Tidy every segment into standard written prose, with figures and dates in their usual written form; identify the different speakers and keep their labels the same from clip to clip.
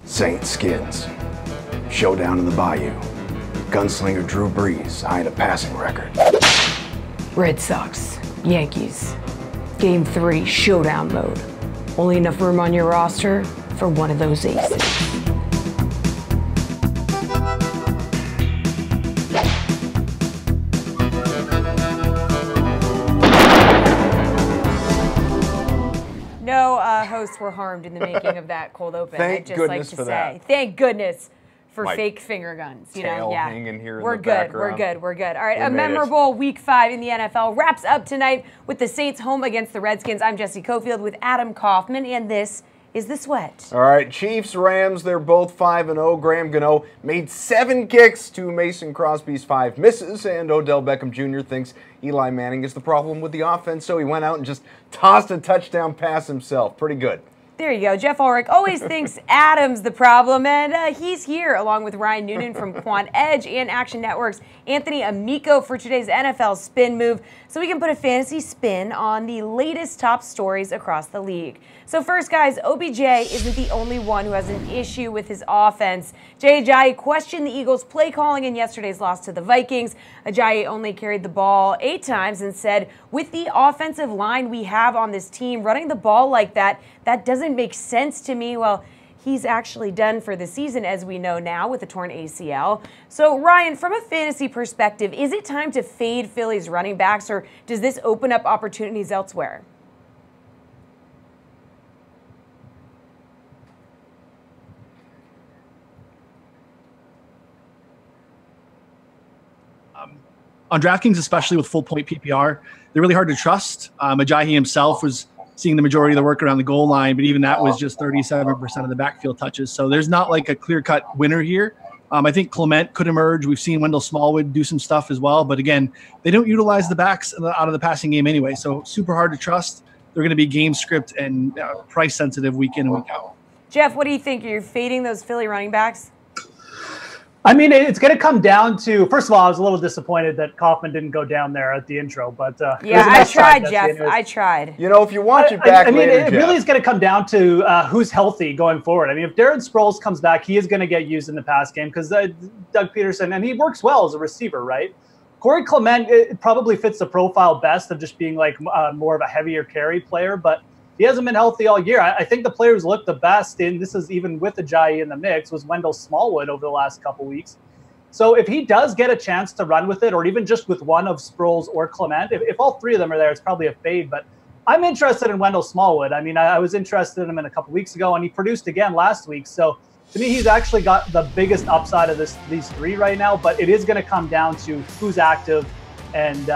Speaker 1: Saints skins. Showdown in the Bayou. Gunslinger Drew Brees eyeing a passing record.
Speaker 2: Red Sox, Yankees. Game 3, showdown mode. Only enough room on your roster for one of those aces. No hosts were harmed in the making of that cold open.
Speaker 1: Thank
Speaker 2: I'd just
Speaker 1: goodness
Speaker 2: like to
Speaker 1: for
Speaker 2: say,
Speaker 1: that.
Speaker 2: Thank goodness for
Speaker 1: My
Speaker 2: fake finger guns. You know,
Speaker 1: tail
Speaker 2: yeah.
Speaker 1: hanging here in
Speaker 2: We're
Speaker 1: the
Speaker 2: good.
Speaker 1: background.
Speaker 2: We're good. We're good. All right,
Speaker 1: We
Speaker 2: a
Speaker 1: made it.
Speaker 2: memorable Week 5 in the NFL wraps up tonight with the Saints home against the Redskins. I'm Jessie Coffield with Adam Kaufman, and this is The Sweat.
Speaker 1: All right, Chiefs, Rams, they're both 5-0. Graham Gano made 7 kicks to Mason Crosby's 5 misses, and Odell Beckham Jr. thinks Eli Manning is the problem with the offense, so he went out and just tossed a touchdown pass himself. Pretty good.
Speaker 2: There you go. Jeff Ulrich always thinks Adam's the problem, and he's here along with Ryan Noonan from Quant Edge and Action Network's Anthony Amico for today's NFL Spin Move, so we can put a fantasy spin on the latest top stories across the league. So first, guys, OBJ isn't the only one who has an issue with his offense. Jay Ajayi questioned the Eagles' play calling in yesterday's loss to the Vikings. Ajayi only carried the ball 8 times and said, with the offensive line we have on this team, running the ball like that doesn't make sense to me. Well, he's actually done for the season, as we know now, with a torn ACL. So, Ryan, from a fantasy perspective, is it time to fade Philly's running backs, or does this open up opportunities elsewhere?
Speaker 3: On DraftKings, especially with full point PPR, they're really hard to trust. Ajayi himself was seeing the majority of the work around the goal line, but even that was just 37% of the backfield touches. So there's not like a clear-cut winner here. I think Clement could emerge. We've seen Wendell Smallwood do some stuff as well. But again, they don't utilize the backs out of the passing game anyway. So super hard to trust. They're going to be game script and price sensitive week in and week out.
Speaker 2: Jeff, what do you think? You're fading those Philly running backs?
Speaker 4: I mean, it's going to come down to, first of all, I was a little disappointed that Kaufman didn't go down there at the intro, but
Speaker 2: yeah, I tried, Jeff. I tried.
Speaker 1: You know, if you watch it back later,
Speaker 4: it really is going to come down to who's healthy going forward. I mean, if Darren Sproles comes back, he is going to get used in the pass game because Doug Peterson, and he works well as a receiver, right? Corey Clement it probably fits the profile best of just being like more of a heavier carry player, but he hasn't been healthy all year. I think the player who's looked the best, and this is even with Ajayi in the mix, was Wendell Smallwood over the last couple weeks. So if he does get a chance to run with it, or even just with one of Sproles or Clement, if all 3 of them are there, it's probably a fade. But I'm interested in Wendell Smallwood. I mean, I was interested in him a couple weeks ago, and he produced again last week. So to me, he's actually got the biggest upside of these 3 right now. But it is going to come down to who's active. And,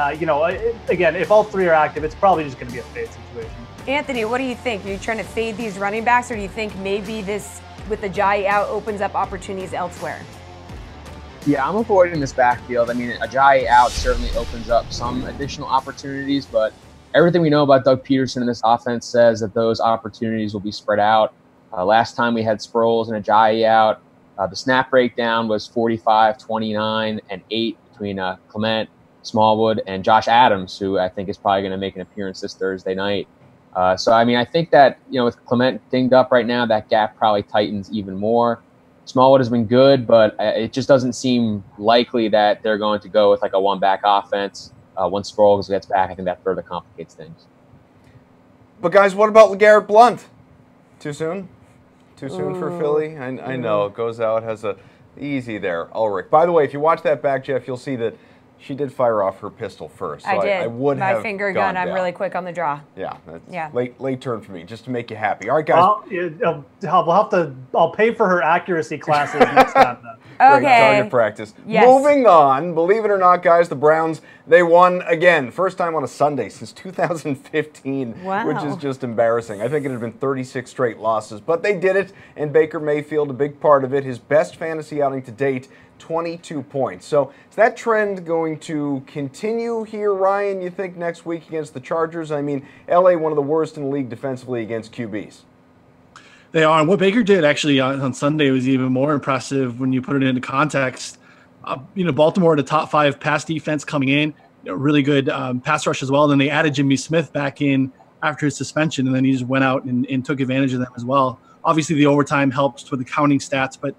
Speaker 4: again, if all 3 are active, it's probably just going to be a fade situation.
Speaker 2: Anthony, what do you think? Are you trying to fade these running backs, or do you think maybe this, with Ajayi out, opens up opportunities elsewhere?
Speaker 5: Yeah, I'm avoiding this backfield. I mean, Ajayi out certainly opens up some additional opportunities, but everything we know about Doug Peterson in this offense says that those opportunities will be spread out. Last time we had Sproles and Ajayi out, the snap breakdown was 45, 29, and 8 between Clement, Smallwood, and Josh Adams, who I think is probably going to make an appearance this Thursday night. So, I mean, I think that, with Clement dinged up right now, that gap probably tightens even more. Smallwood has been good, but it just doesn't seem likely that they're going to go with like a one-back offense. Once Sproles gets back, I think that further complicates things.
Speaker 1: But, guys, what about LeGarrette Blount? Too soon? Too soon for Philly? I know. It goes out, has a easy there. Ulrich. By the way, if you watch that back, Jeff, you'll see that she did fire off her pistol first. So
Speaker 2: I did.
Speaker 1: I would have
Speaker 2: my finger
Speaker 1: gone
Speaker 2: gun. I'm
Speaker 1: down.
Speaker 2: really quick on the draw.
Speaker 1: Yeah. That's late turn for me, just to make you happy. All right, guys.
Speaker 4: I'll pay for her accuracy classes next time.
Speaker 2: Okay.
Speaker 1: Great target practice.
Speaker 2: Yes.
Speaker 1: Moving on, believe it or not, guys, the Browns, they won again. First time on a Sunday since 2015,
Speaker 2: Wow.
Speaker 1: which is just embarrassing. I think it had been 36 straight losses, but they did it, and Baker Mayfield, a big part of it, his best fantasy outing to date, 22 points. So is that trend going to continue here, Ryan, you think, next week against the Chargers? I mean, L.A., one of the worst in the league defensively against QBs.
Speaker 3: They are. And what Baker did actually on Sunday was even more impressive when you put it into context. Baltimore, the top 5 pass defense coming in. really good pass rush as well. And then they added Jimmy Smith back in after his suspension, and then he just went out and took advantage of them as well. Obviously, the overtime helps with the counting stats, but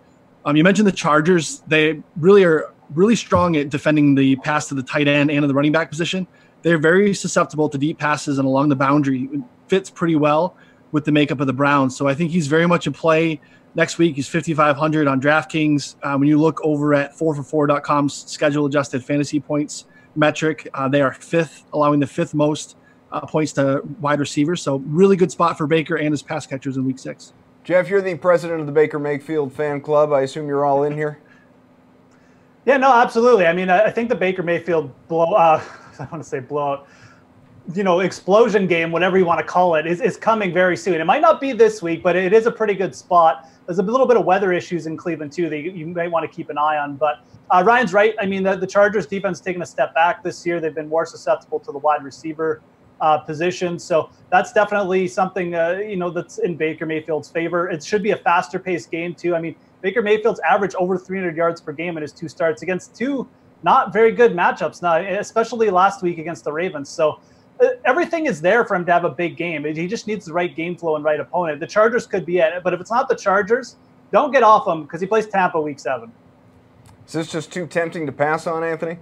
Speaker 3: you mentioned the Chargers. They are really strong at defending the pass to the tight end and to the running back position. They're very susceptible to deep passes and along the boundary. It fits pretty well with the makeup of the Browns. So I think he's very much in play next week. He's 5,500 on DraftKings. When you look over at 4for4.com's schedule-adjusted fantasy points metric, they are fifth, allowing the fifth most points to wide receivers. So really good spot for Baker and his pass catchers in Week 6.
Speaker 1: Jeff, you're the president of the Baker Mayfield fan club. I assume you're all in here?
Speaker 4: Yeah, no, absolutely. I mean, I think the Baker Mayfield blowout, explosion game, whatever you want to call it, is coming very soon. It might not be this week, but it is a pretty good spot. There's a little bit of weather issues in Cleveland, too, that you may want to keep an eye on. But Ryan's right. I mean, the Chargers defense taking a step back this year. They've been more susceptible to the wide receiver position. So that's definitely something, that's in Baker Mayfield's favor. It should be a faster paced game too. I mean, Baker Mayfield's averaged over 300 yards per game in his 2 starts against 2 not very good matchups, especially last week against the Ravens. So everything is there for him to have a big game. He just needs the right game flow and right opponent. The Chargers could be it, but if it's not the Chargers, don't get off him because he plays Tampa Week 7.
Speaker 1: Is this just too tempting to pass on, Anthony?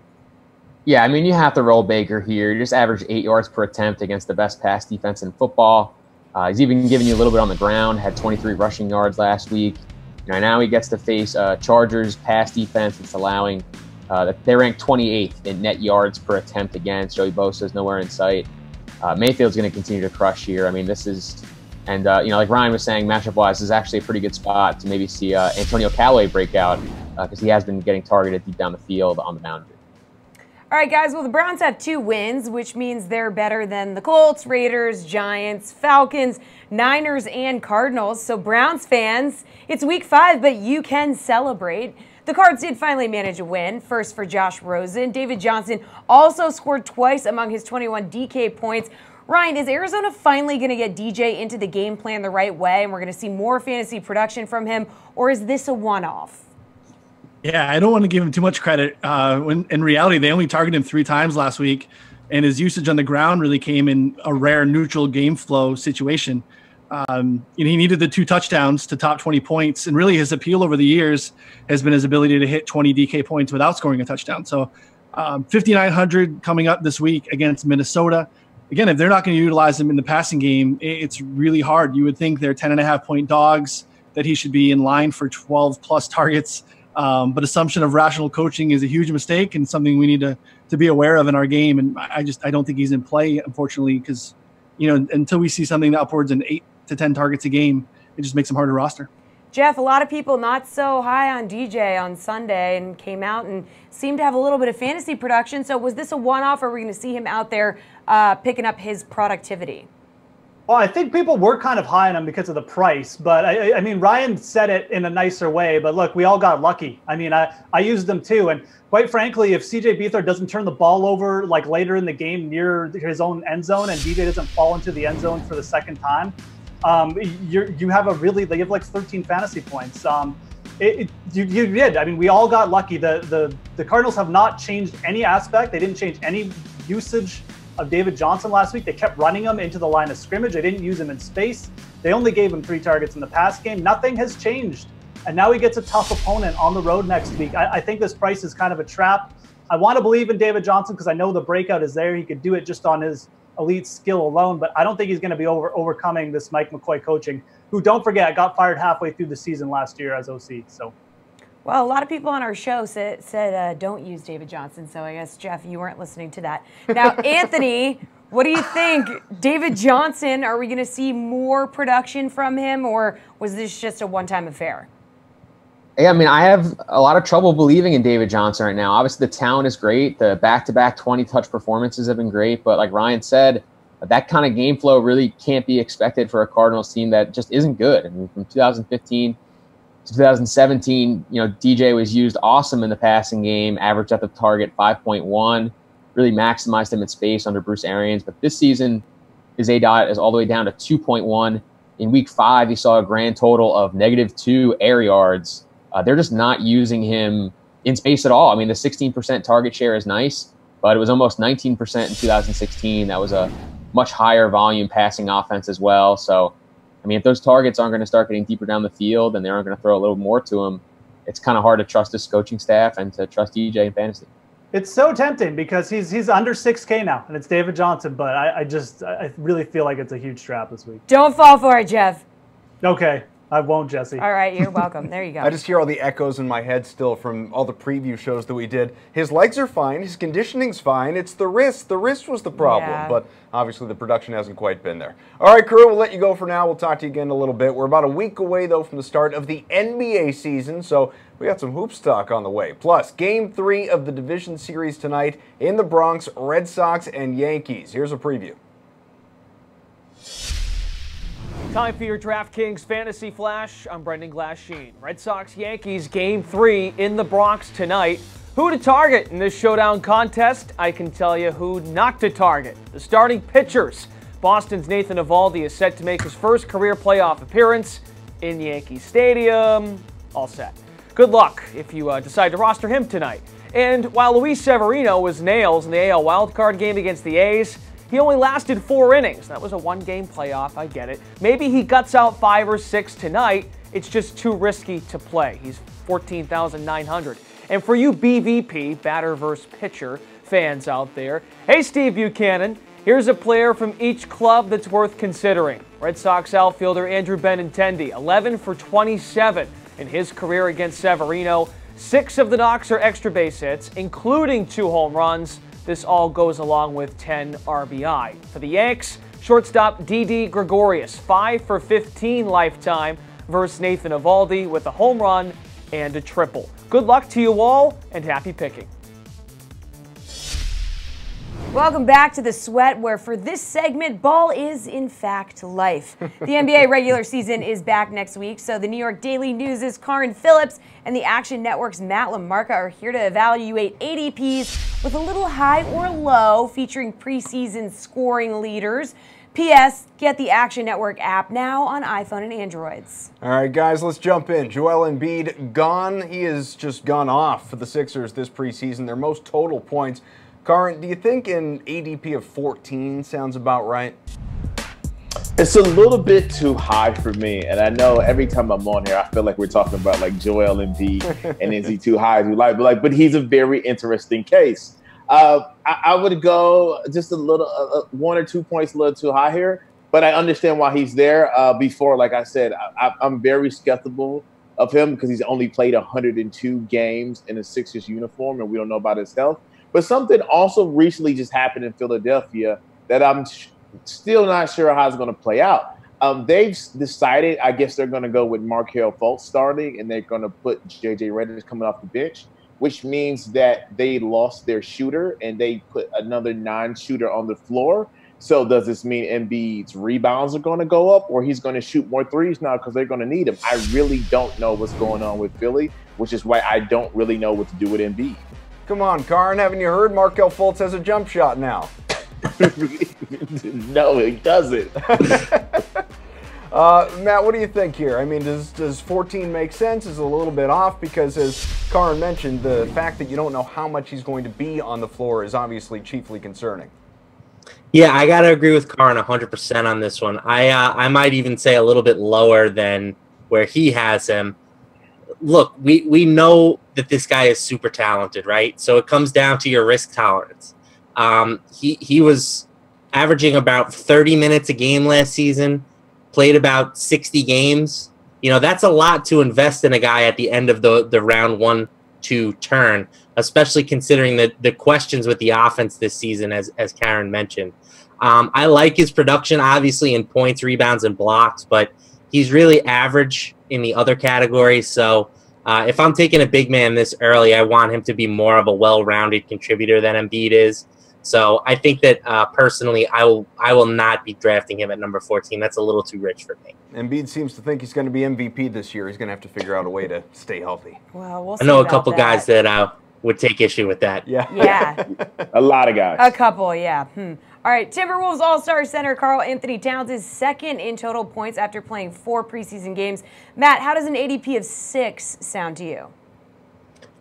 Speaker 5: Yeah, I mean, you have to roll Baker here. You just averaged 8 yards per attempt against the best pass defense in football. He's even giving you a little bit on the ground, had 23 rushing yards last week. Now he gets to face Chargers pass defense. It's allowing they rank 28th in net yards per attempt against. Joey Bosa's nowhere in sight. Mayfield's going to continue to crush here. I mean, this is, and like Ryan was saying, matchup-wise, this is actually a pretty good spot to maybe see Antonio Callaway break out because he has been getting targeted deep down the field on the boundary.
Speaker 2: All right, guys, well, the Browns have 2 wins, which means they're better than the Colts, Raiders, Giants, Falcons, Niners, and Cardinals. So Browns fans, it's Week 5, but you can celebrate. The Cards did finally manage a win, first for Josh Rosen. David Johnson also scored twice among his 21 DK points. Ryan, is Arizona finally going to get DJ into the game plan the right way, and we're going to see more fantasy production from him, or is this a one-off?
Speaker 3: Yeah, I don't want to give him too much credit. When in reality, they only targeted him 3 times last week, and his usage on the ground really came in a rare neutral game flow situation. He needed the 2 touchdowns to top 20 points, and really his appeal over the years has been his ability to hit 20 DK points without scoring a touchdown. So 5,900 coming up this week against Minnesota. Again, if they're not going to utilize him in the passing game, it's really hard. You would think they're 10.5-point dogs, that he should be in line for 12-plus targets. But assumption of rational coaching is a huge mistake and something we need to be aware of in our game. And I don't think he's in play, unfortunately, because until we see something upwards in 8 to 10 targets a game, it just makes him hard to roster.
Speaker 2: Jeff, a lot of people not so high on DJ on Sunday and came out and seemed to have a little bit of fantasy production. So was this a one-off, or are we going to see him out there picking up his productivity?
Speaker 4: Well, I think people were kind of high on him because of the price, but I mean, Ryan said it in a nicer way, but look, we all got lucky. I mean, I used them too. And quite frankly, if CJ Beathard doesn't turn the ball over like later in the game near his own end zone and DJ doesn't fall into the end zone for the second time, you have like 13 fantasy points. You did. I mean, we all got lucky. The Cardinals have not changed any aspect. They didn't change any usage of David Johnson last week. They kept running him into the line of scrimmage. They didn't use him in space. They only gave him 3 targets in the pass game. Nothing has changed. And now he gets a tough opponent on the road next week. I think this price is kind of a trap. I want to believe in David Johnson because I know the breakout is there. He could do it just on his elite skill alone, but I don't think he's going to be overcoming this Mike McCoy coaching, who, don't forget, got fired halfway through the season last year as OC. So.
Speaker 2: Well, a lot of people on our show said don't use David Johnson, so I guess, Jeff, you weren't listening to that. Now, Anthony, what do you think? David Johnson, are we going to see more production from him, or was this just a one-time affair?
Speaker 5: Yeah, I mean, I have a lot of trouble believing in David Johnson right now. Obviously, the talent is great. The back-to-back 20-touch performances have been great, but like Ryan said, that kind of game flow really can't be expected for a Cardinals team that just isn't good. I mean, from 2015 to 2017, DJ was used awesome in the passing game, averaged at the target 5.1, really maximized him in space under Bruce Arians. But this season, his ADOT is all the way down to 2.1. In Week 5, he saw a grand total of -2 air yards. They're just not using him in space at all. I mean, the 16% target share is nice, but it was almost 19% in 2016. That was a much higher volume passing offense as well. So, I mean, if those targets aren't going to start getting deeper down the field and they aren't going to throw a little more to him, it's kind of hard to trust this coaching staff and to trust DJ in fantasy.
Speaker 4: It's so tempting because he's under 6K now, and it's David Johnson, but I really feel like it's a huge trap this week.
Speaker 2: Don't fall for it, Jeff.
Speaker 4: Okay, I won't, Jesse.
Speaker 2: All right, you're welcome. There you go.
Speaker 1: I just hear all the echoes in my head still from all the preview shows that we did. His legs are fine. His conditioning's fine. It's the wrist. The wrist was the problem.
Speaker 2: Yeah.
Speaker 1: But obviously the production hasn't quite been there. All right, crew, we'll let you go for now. We'll talk to you again in a little bit. We're about a week away, though, from the start of the NBA season, so we got some hoops talk on the way. Plus, Game 3 of the Division Series tonight in the Bronx, Red Sox and Yankees. Here's a preview.
Speaker 6: Time for your DraftKings Fantasy Flash. I'm Brendan Glasheen. Red Sox-Yankees Game 3 in the Bronx tonight. Who to target in this showdown contest? I can tell you who not to target. The starting pitchers. Boston's Nathan Eovaldi is set to make his first career playoff appearance in Yankee Stadium. All set. Good luck if you decide to roster him tonight. And while Luis Severino was nails in the AL wildcard game against the A's, he only lasted 4 innings. That was a one-game playoff, I get it. Maybe he guts out 5 or 6 tonight. It's just too risky to play. He's 14,900. And for you BVP, batter versus pitcher fans out there, hey, Steve Buchanan, here's a player from each club that's worth considering. Red Sox outfielder Andrew Benintendi, 11 for 27 in his career against Severino. 6 of the knocks are extra base hits, including 2 home runs. This all goes along with 10 RBI. For the Yanks, shortstop Didi Gregorius, 5 for 15 lifetime versus Nathan Eovaldi with a home run and a triple. Good luck to you all and happy picking.
Speaker 2: Welcome back to The Sweat, where for this segment, ball is, in fact, life. The NBA regular season is back next week, so the New York Daily News' Karin Phillips and the Action Network's Matt LaMarca are here to evaluate ADPs with a little high or low, featuring preseason scoring leaders. P.S. Get the Action Network app now on iPhone and Androids.
Speaker 1: All right, guys, let's jump in. Joel Embiid gone. He has just gone off for the Sixers this preseason, their most total points. Karin, do you think an ADP of 14 sounds about right?
Speaker 7: It's a little bit too high for me, and I know every time I'm on here, I feel like we're talking about like Joel Embiid, and is he too high? Is he like, but he's a very interesting case. I would go just a little, 1 or 2 points a little too high here, but I understand why he's there. Before, like I said, I'm very skeptical of him because he's only played 102 games in a Sixers uniform, and we don't know about his health. But something also recently just happened in Philadelphia that I'm still not sure how it's going to play out. They've decided, I guess they're going to go with Markelle Fultz starting, and they're going to put J.J. Redick coming off the bench, which means that they lost their shooter and they put another non-shooter on the floor. So does this mean Embiid's rebounds are going to go up, or he's going to shoot more threes now because they're going to need him? I really don't know what's going on with Philly, which is why I don't really know what to do with Embiid.
Speaker 1: Come on, Karin, haven't you heard Markelle Fultz has a jump shot now?
Speaker 7: No, he doesn't.
Speaker 1: Matt, what do you think here? I mean, does 14 make sense? Is it a little bit off? Because as Karin mentioned, the fact that you don't know how much he's going to be on the floor is obviously chiefly concerning.
Speaker 8: Yeah, I got to agree with Karin 100% on this one. I might even say a little bit lower than where he has him. Look, we know that this guy is super talented, right? So it comes down to your risk tolerance. He was averaging about 30 minutes a game last season, played about 60 games. You know, that's a lot to invest in a guy at the end of the round 1-2 turn, especially considering the questions with the offense this season, as Karin mentioned. I like his production, obviously, in points, rebounds, and blocks, but he's really average in the other categories. So if I'm taking a big man this early, I want him to be more of a well-rounded contributor than Embiid is. So I think that personally, I will not be drafting him at number 14. That's a little too rich for me.
Speaker 1: Embiid seems to think he's going to be MVP this year. He's going to have to figure out a way to stay healthy.
Speaker 2: Well, we'll see
Speaker 8: I know a
Speaker 2: about
Speaker 8: couple
Speaker 2: that.
Speaker 8: guys that would take issue with that.
Speaker 2: Yeah.
Speaker 7: A lot of guys.
Speaker 2: A couple, yeah. All right, Timberwolves All-Star center Karl Anthony Towns is second in total points after playing 4 preseason games. Matt, how does an ADP of 6 sound to you?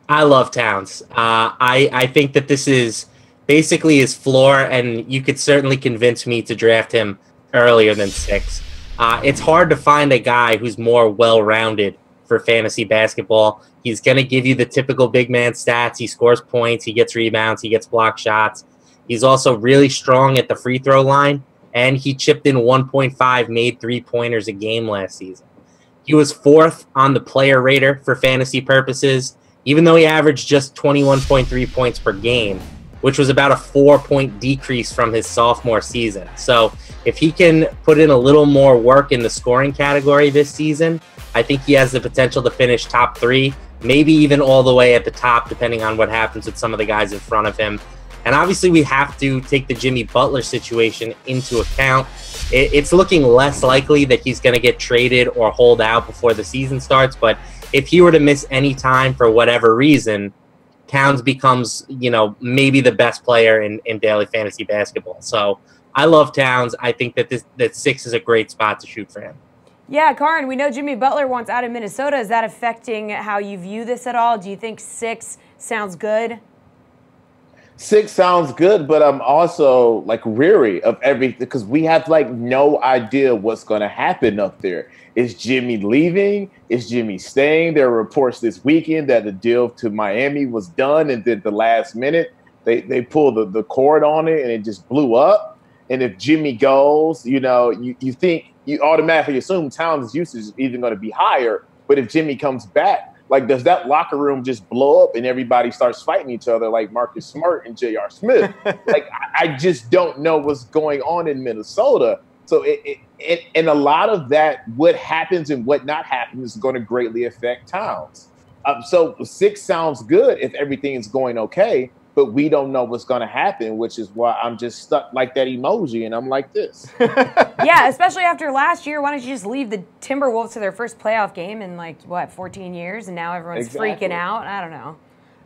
Speaker 8: I love Towns. I think that this is basically his floor, and you could certainly convince me to draft him earlier than 6. It's hard to find a guy who's more well-rounded for fantasy basketball. He's going to give you the typical big man stats. He scores points, he gets rebounds, he gets block shots. He's also really strong at the free throw line, and he chipped in 1.5 made three-pointers a game last season. He was 4th on the player rater for fantasy purposes, even though he averaged just 21.3 points per game, which was about a 4-point decrease from his sophomore season. So if he can put in a little more work in the scoring category this season, I think he has the potential to finish top 3, maybe even all the way at the top, depending on what happens with some of the guys in front of him. And obviously we have to take the Jimmy Butler situation into account. It's looking less likely that he's going to get traded or hold out before the season starts. But if he were to miss any time for whatever reason, Towns becomes, maybe the best player in daily fantasy basketball. So I love Towns. I think that 6 is a great spot to shoot for him.
Speaker 2: Yeah, Karin, we know Jimmy Butler wants out of Minnesota. Is that affecting how you view this at all? Do you think 6 sounds good?
Speaker 7: 6 sounds good, but I'm also weary of everything because we have no idea what's going to happen up there. Is Jimmy leaving? Is Jimmy staying? There are reports this weekend that the deal to Miami was done, and then the last minute they pulled the cord on it and it just blew up. And if Jimmy goes, you automatically assume Towns' usage is even going to be higher. But if Jimmy comes back, does that locker room just blow up and everybody starts fighting each other like Marcus Smart and J.R. Smith? I just don't know what's going on in Minnesota. So and a lot of that, what happens and what not happens, is going to greatly affect Towns. So 6 sounds good if everything is going okay, but we don't know what's going to happen, which is why I'm just stuck like that emoji, and I'm like this.
Speaker 2: Yeah, especially after last year. Why don't you just leave the Timberwolves to their first playoff game in 14 years, and now everyone's freaking out? I don't know.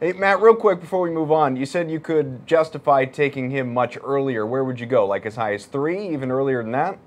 Speaker 1: Hey, Matt, real quick before we move on, you said you could justify taking him much earlier. Where would you go? As high as 3, even earlier than that?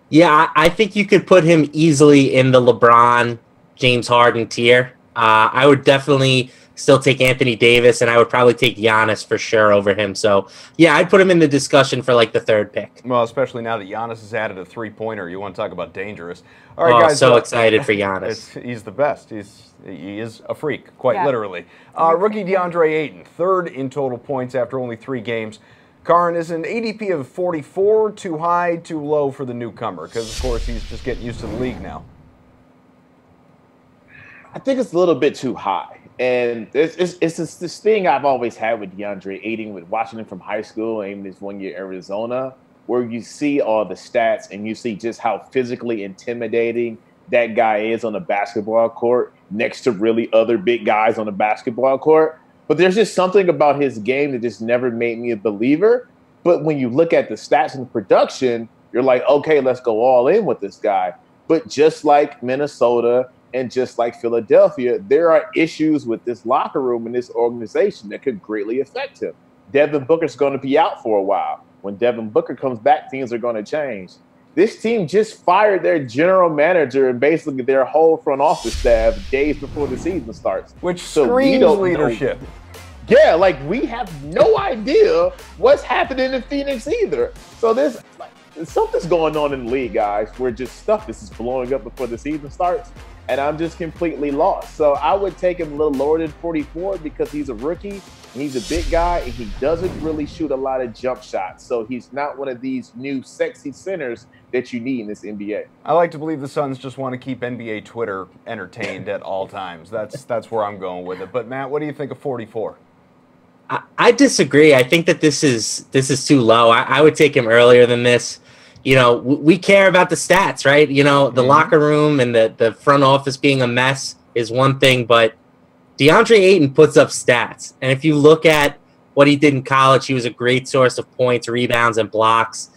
Speaker 8: Yeah, I think you could put him easily in the LeBron, James Harden tier. I would definitely still take Anthony Davis, and I would probably take Giannis for sure over him. So, yeah, I'd put him in the discussion for the 3rd pick.
Speaker 1: Well, especially now that Giannis has added a 3-pointer. You want to talk about dangerous. All right, guys.
Speaker 8: So excited for Giannis.
Speaker 1: He's the best. He is a freak, quite literally. Rookie DeAndre Ayton, 3rd in total points after only 3 games. Karin, is an ADP of 44 too high, too low for the newcomer? Because, of course, he's just getting used to the league now.
Speaker 7: I think it's a little bit too high. And it's this thing I've always had with DeAndre Ayton, with watching him from high school and his 1 year Arizona, where you see all the stats and you see just how physically intimidating that guy is on the basketball court next to really other big guys on the basketball court. But there's just something about his game that just never made me a believer. But when you look at the stats and the production, you're like, okay, let's go all in with this guy. But just like Minnesota and just like Philadelphia, there are issues with this locker room and this organization that could greatly affect him. Devin Booker's going to be out for a while. When Devin Booker comes back, things are going to change. This team just fired their general manager and basically their whole front office staff days before the season starts.
Speaker 1: Which screams leadership.
Speaker 7: Yeah, we have no idea what's happening in Phoenix either. So something's going on in the league, guys, where just stuff is blowing up before the season starts. And I'm just completely lost. So I would take him a little lower than 44 because he's a rookie, and he's a big guy, and he doesn't really shoot a lot of jump shots. So he's not one of these new sexy centers that you need in this NBA.
Speaker 1: I like to believe the Suns just want to keep NBA Twitter entertained at all times. That's where I'm going with it. But, Matt, what do you think of 44?
Speaker 8: I disagree. I think that this is too low. I would take him earlier than this. We care about the stats, right? The locker room and the front office being a mess is one thing, but DeAndre Ayton puts up stats. And if you look at what he did in college, he was a great source of points, rebounds, and blocks.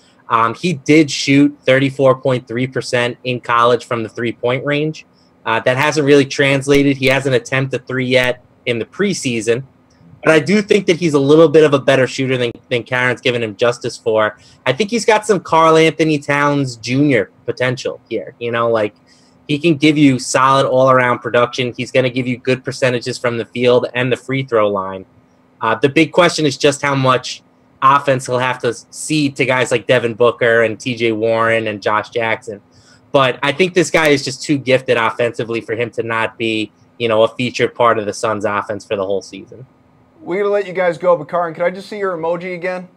Speaker 8: He did shoot 34.3% in college from the 3-point range. That hasn't really translated. He hasn't attempted 3 yet in the preseason. But I do think that he's a little bit of a better shooter than Karen's given him justice for. I think he's got some Karl Anthony Towns Jr. potential here. He can give you solid all-around production. He's going to give you good percentages from the field and the free throw line. The big question is just how much offense he'll have to cede to guys like Devin Booker and TJ Warren and Josh Jackson. But I think this guy is just too gifted offensively for him to not be, a featured part of the Suns offense for the whole season.
Speaker 1: We're going to let you guys go, but Karin, can I just see your emoji again?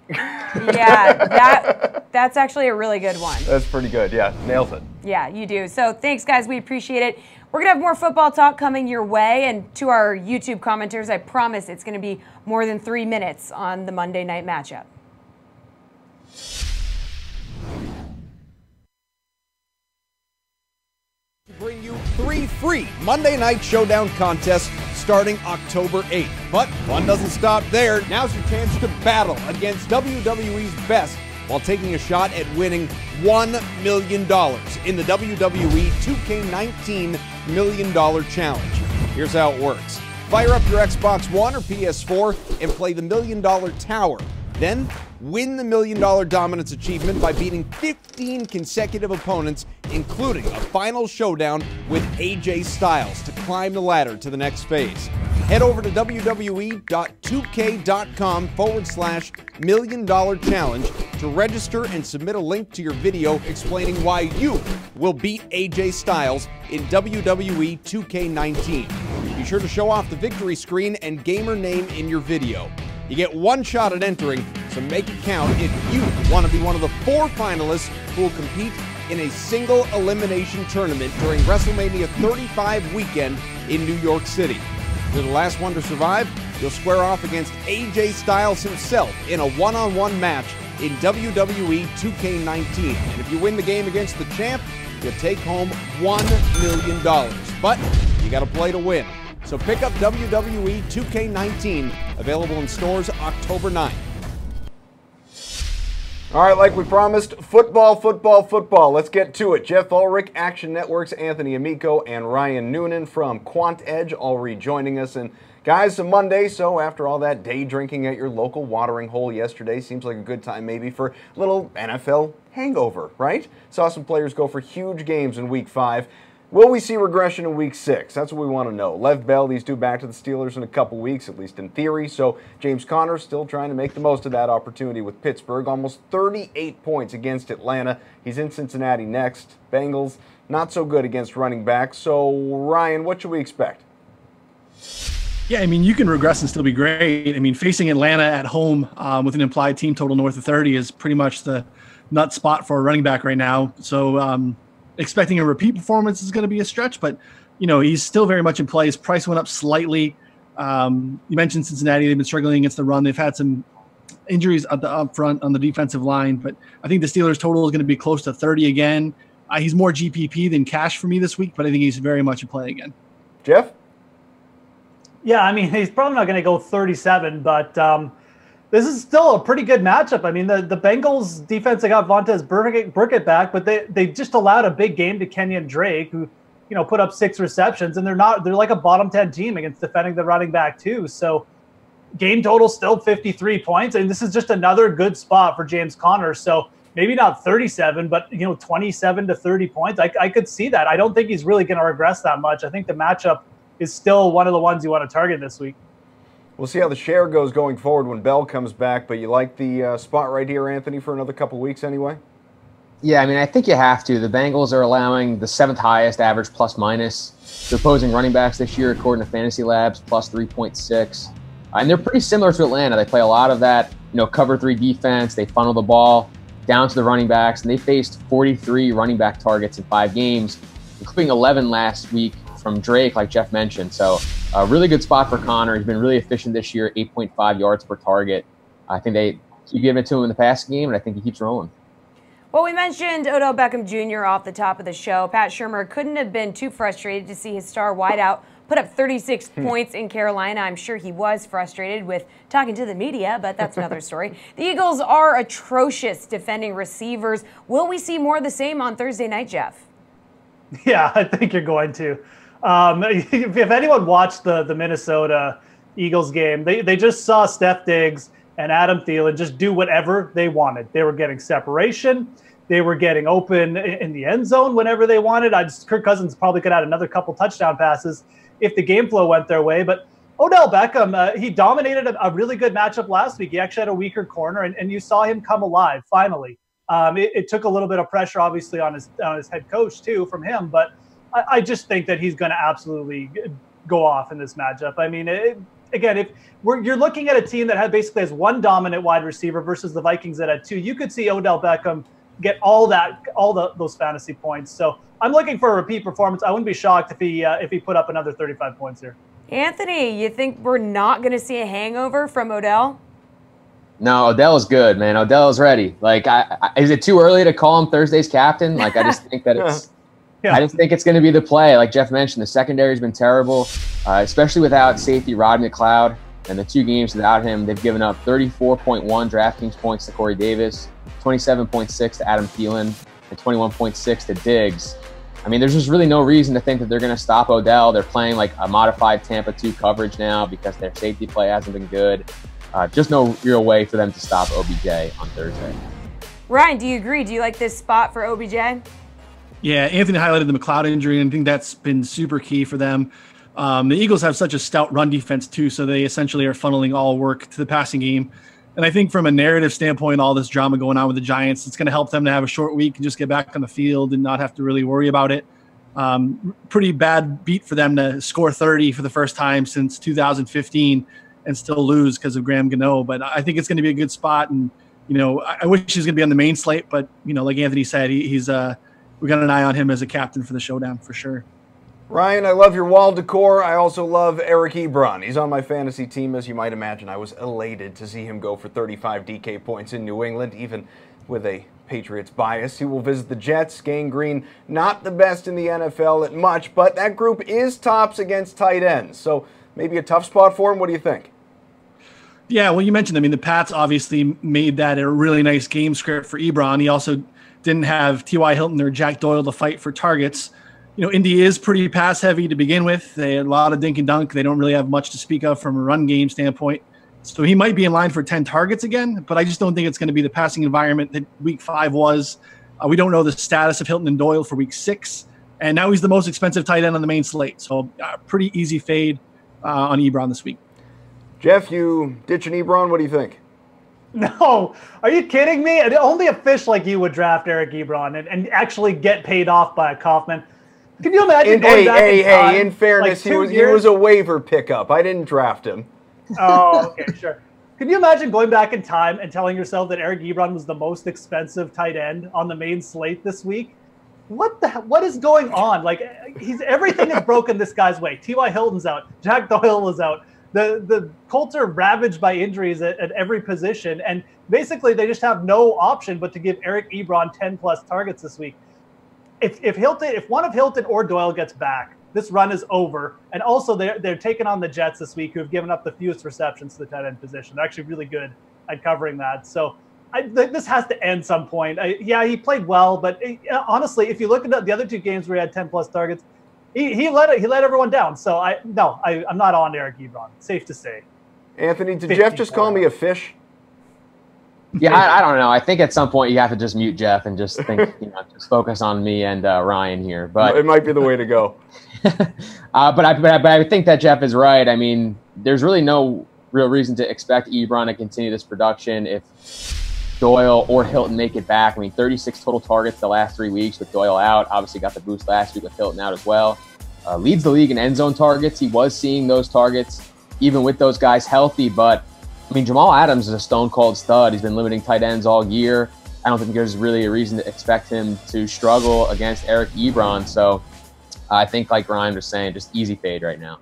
Speaker 2: Yeah, that's actually a really good one.
Speaker 1: That's pretty good. Yeah, nails it.
Speaker 2: Yeah, you do. So thanks, guys. We appreciate it. We're going to have more football talk coming your way. And to our YouTube commenters, I promise it's going to be more than 3 minutes on the Monday night matchup.
Speaker 9: Bring you 3 free Monday Night Showdown contests starting October 8th. But fun doesn't stop there. Now's your chance to battle against WWE's best while taking a shot at winning $1 million in the WWE 2K19 $1 Million Challenge. Here's how it works. Fire up your Xbox One or PS4 and play the $1 Million Tower. Then win the $1 Million Dominance achievement by beating 15 consecutive opponents, including a final showdown with AJ Styles to climb the ladder to the next phase. Head over to WWE.2K.com/$1 Million Challenge to register and submit a link to your video explaining why you will beat AJ Styles in WWE 2K19. Be sure to show off the victory screen and gamer name in your video. You get one shot at entering, so make it count if you want to be one of the 4 finalists who will compete in a single elimination tournament during WrestleMania 35 weekend in New York City. If you're the last one to survive, you'll square off against AJ Styles himself in a one-on-one match in WWE 2K19. And if you win the game against the champ, you'll take home $1 million. But you got to play to win. So pick up WWE 2K19, available in stores October 9th.
Speaker 1: All right, like we promised, football. Let's get to it. Jeff Ulrich, Action Network's Anthony Amico, and Ryan Noonan from Quant Edge all rejoining us. And guys, it's a Monday, so after all that day drinking at your local watering hole yesterday, seems like a good time maybe for a little NFL hangover, right? Saw some players go for huge games in Week 5. Will we see regression in Week 6? That's what we want to know. Lev Bell, he's due back to the Steelers in a couple weeks, at least in theory. So James Conner still trying to make the most of that opportunity with Pittsburgh. Almost 38 points against Atlanta. He's in Cincinnati next. Bengals, not so good against running backs. So, Ryan, what should we expect?
Speaker 3: Yeah, I mean, you can regress and still be great. I mean, facing Atlanta at home with an implied team total north of 30 is pretty much the nut spot for a running back right now. So, expecting a repeat performance is going to be a stretch, but he's still very much in play. His price went up slightly. You mentioned Cincinnati; they've been struggling against the run. They've had some injuries at the up front on the defensive line, but I think the Steelers' total is going to be close to 30 again. He's more GPP than cash for me this week, but I think he's very much in play again.
Speaker 1: Jeff?
Speaker 4: Yeah, I mean, he's probably not going to go 37, but this is still a pretty good matchup. I mean, the Bengals defense, they got Vontaze Burkett back, but they just allowed a big game to Kenyon Drake, who, put up 6 receptions, and they're like a bottom 10 team against defending the running back too. So game total still 53 points, and this is just another good spot for James Conner. So maybe not 37, but 27 to 30 points. I could see that. I don't think he's really going to regress that much. I think the matchup is still one of the ones you want to target this week.
Speaker 1: We'll see how the share goes going forward when Bell comes back, but you like the spot right here, Anthony, for another couple weeks anyway?
Speaker 5: Yeah, I mean, I think you have to. The Bengals are allowing the 7th highest average plus-minus to opposing running backs this year, according to Fantasy Labs, plus 3.6. And they're pretty similar to Atlanta. They play a lot of that, cover 3 defense. They funnel the ball down to the running backs, and they faced 43 running back targets in 5 games, including 11 last week from Drake, like Jeff mentioned. So a really good spot for Conner. He's been really efficient this year, 8.5 yards per target. I think they keep giving it to him in the passing game, and I think he keeps rolling.
Speaker 2: Well, we mentioned Odell Beckham Jr. off the top of the show. Pat Shurmur couldn't have been too frustrated to see his star wideout put up 36 points in Carolina. I'm sure he was frustrated with talking to the media, but that's another story. The Eagles are atrocious defending receivers. Will we see more of the same on Thursday night, Jeff?
Speaker 4: Yeah, I think you're going to. If anyone watched the Minnesota Eagles game, they just saw Steph Diggs and Adam Thielen just do whatever they wanted. They were getting separation. They were getting open in the end zone whenever they wanted. Kirk Cousins probably could add another couple touchdown passes if the game flow went their way. But Odell Beckham, he dominated a really good matchup last week. He actually had a weaker corner, and you saw him come alive finally. It took a little bit of pressure, obviously, on his head coach, too, from him. But I just think that he's going to absolutely go off in this matchup. I mean, again, if you're looking at a team that basically has one dominant wide receiver versus the Vikings that had two, you could see Odell Beckham get all those fantasy points. So I'm looking for a repeat performance. I wouldn't be shocked if he put up another 35 points here.
Speaker 2: Anthony, you think we're not going to see a hangover from Odell?
Speaker 5: No, Odell is good, man. Odell is ready. Like, is it too early to call him Thursday's captain? Like, I just think that it's. Yeah. I just think it's going to be the play. Like Jeff mentioned, the secondary's been terrible, especially without safety Rodney McLeod. And the 2 games without him, they've given up 34.1 DraftKings points to Corey Davis, 27.6 to Adam Thielen, and 21.6 to Diggs. I mean, there's just really no reason to think that they're going to stop Odell. They're playing like a modified Tampa 2 coverage now because their safety play hasn't been good. Just no real way for them to stop OBJ on Thursday.
Speaker 2: Ryan, do you agree? Do you like this spot for OBJ?
Speaker 3: Yeah, Anthony highlighted the McLeod injury, and I think that's been super key for them. The Eagles have such a stout run defense, too, so they essentially are funneling all work to the passing game. And I think from a narrative standpoint, all this drama going on with the Giants, it's going to help them to have a short week and just get back on the field and not have to really worry about it. Pretty bad beat for them to score 30 for the first time since 2015 and still lose because of Graham Gano. But I think it's going to be a good spot. And, you know, I wish he was going to be on the main slate. But, you know, like Anthony said, we got an eye on him as a captain for the showdown for sure.
Speaker 1: Ryan, I love your wall decor. I also love Eric Ebron. He's on my fantasy team, as you might imagine. I was elated to see him go for 35 DK points in New England, even with a Patriots bias. He will visit the Jets. Gang Green, not the best in the NFL at much, but that group is tops against tight ends. So maybe a tough spot for him. What do you think?
Speaker 3: Yeah, well, you mentioned, I mean, the Pats obviously made that a really nice game script for Ebron. He also didn't have T.Y. Hilton or Jack Doyle to fight for targets. You know, Indy is pretty pass heavy to begin with. They had a lot of dink and dunk. They don't really have much to speak of from a run game standpoint. So he might be in line for 10 targets again, but I just don't think it's going to be the passing environment that week 5 was. We don't know the status of Hilton and Doyle for week 6. And now he's the most expensive tight end on the main slate. So pretty easy fade on Ebron this week.
Speaker 1: Jeff, you ditching Ebron? What do you think?
Speaker 4: No, are you kidding me? Only a fish like you would draft Eric Ebron and actually get paid off by a Kaufman. Can you imagine going back in time?
Speaker 1: In fairness,
Speaker 4: like
Speaker 1: he was a waiver pickup. I didn't draft him.
Speaker 4: Oh, okay, sure. Can you imagine going back in time and telling yourself that Eric Ebron was the most expensive tight end on the main slate this week? What is going on? Like, everything is broken this guy's way. T.Y. Hilton's out. Jack Doyle is out. The Colts are ravaged by injuries at every position, and basically they just have no option but to give Eric Ebron 10+ targets this week. If one of Hilton or Doyle gets back, this run is over. And also they're taking on the Jets this week, who have given up the fewest receptions to the tight end position. They're actually really good at covering that. So this has to end some point. Yeah, he played well, but honestly, if you look at the other 2 games where he had 10+ targets, he let everyone down. So I'm not on Eric Ebron. Safe to say.
Speaker 1: Anthony, did Jeff just call me a fish?
Speaker 5: Yeah, I don't know. I think at some point you have to just mute Jeff and just think, just focus on me and Ryan here. But
Speaker 1: it might be the way to go.
Speaker 5: but I think that Jeff is right. I mean, there's really no real reason to expect Ebron to continue this production if Doyle or Hilton make it back. I mean, 36 total targets the last 3 weeks with Doyle out. Obviously got the boost last week with Hilton out as well. Leads the league in end zone targets. He was seeing those targets even with those guys healthy, but I mean, Jamal Adams is a stone-cold stud. He's been limiting tight ends all year. I don't think there's really a reason to expect him to struggle against Eric Ebron. So I think, like Ryan was saying, just easy fade right now.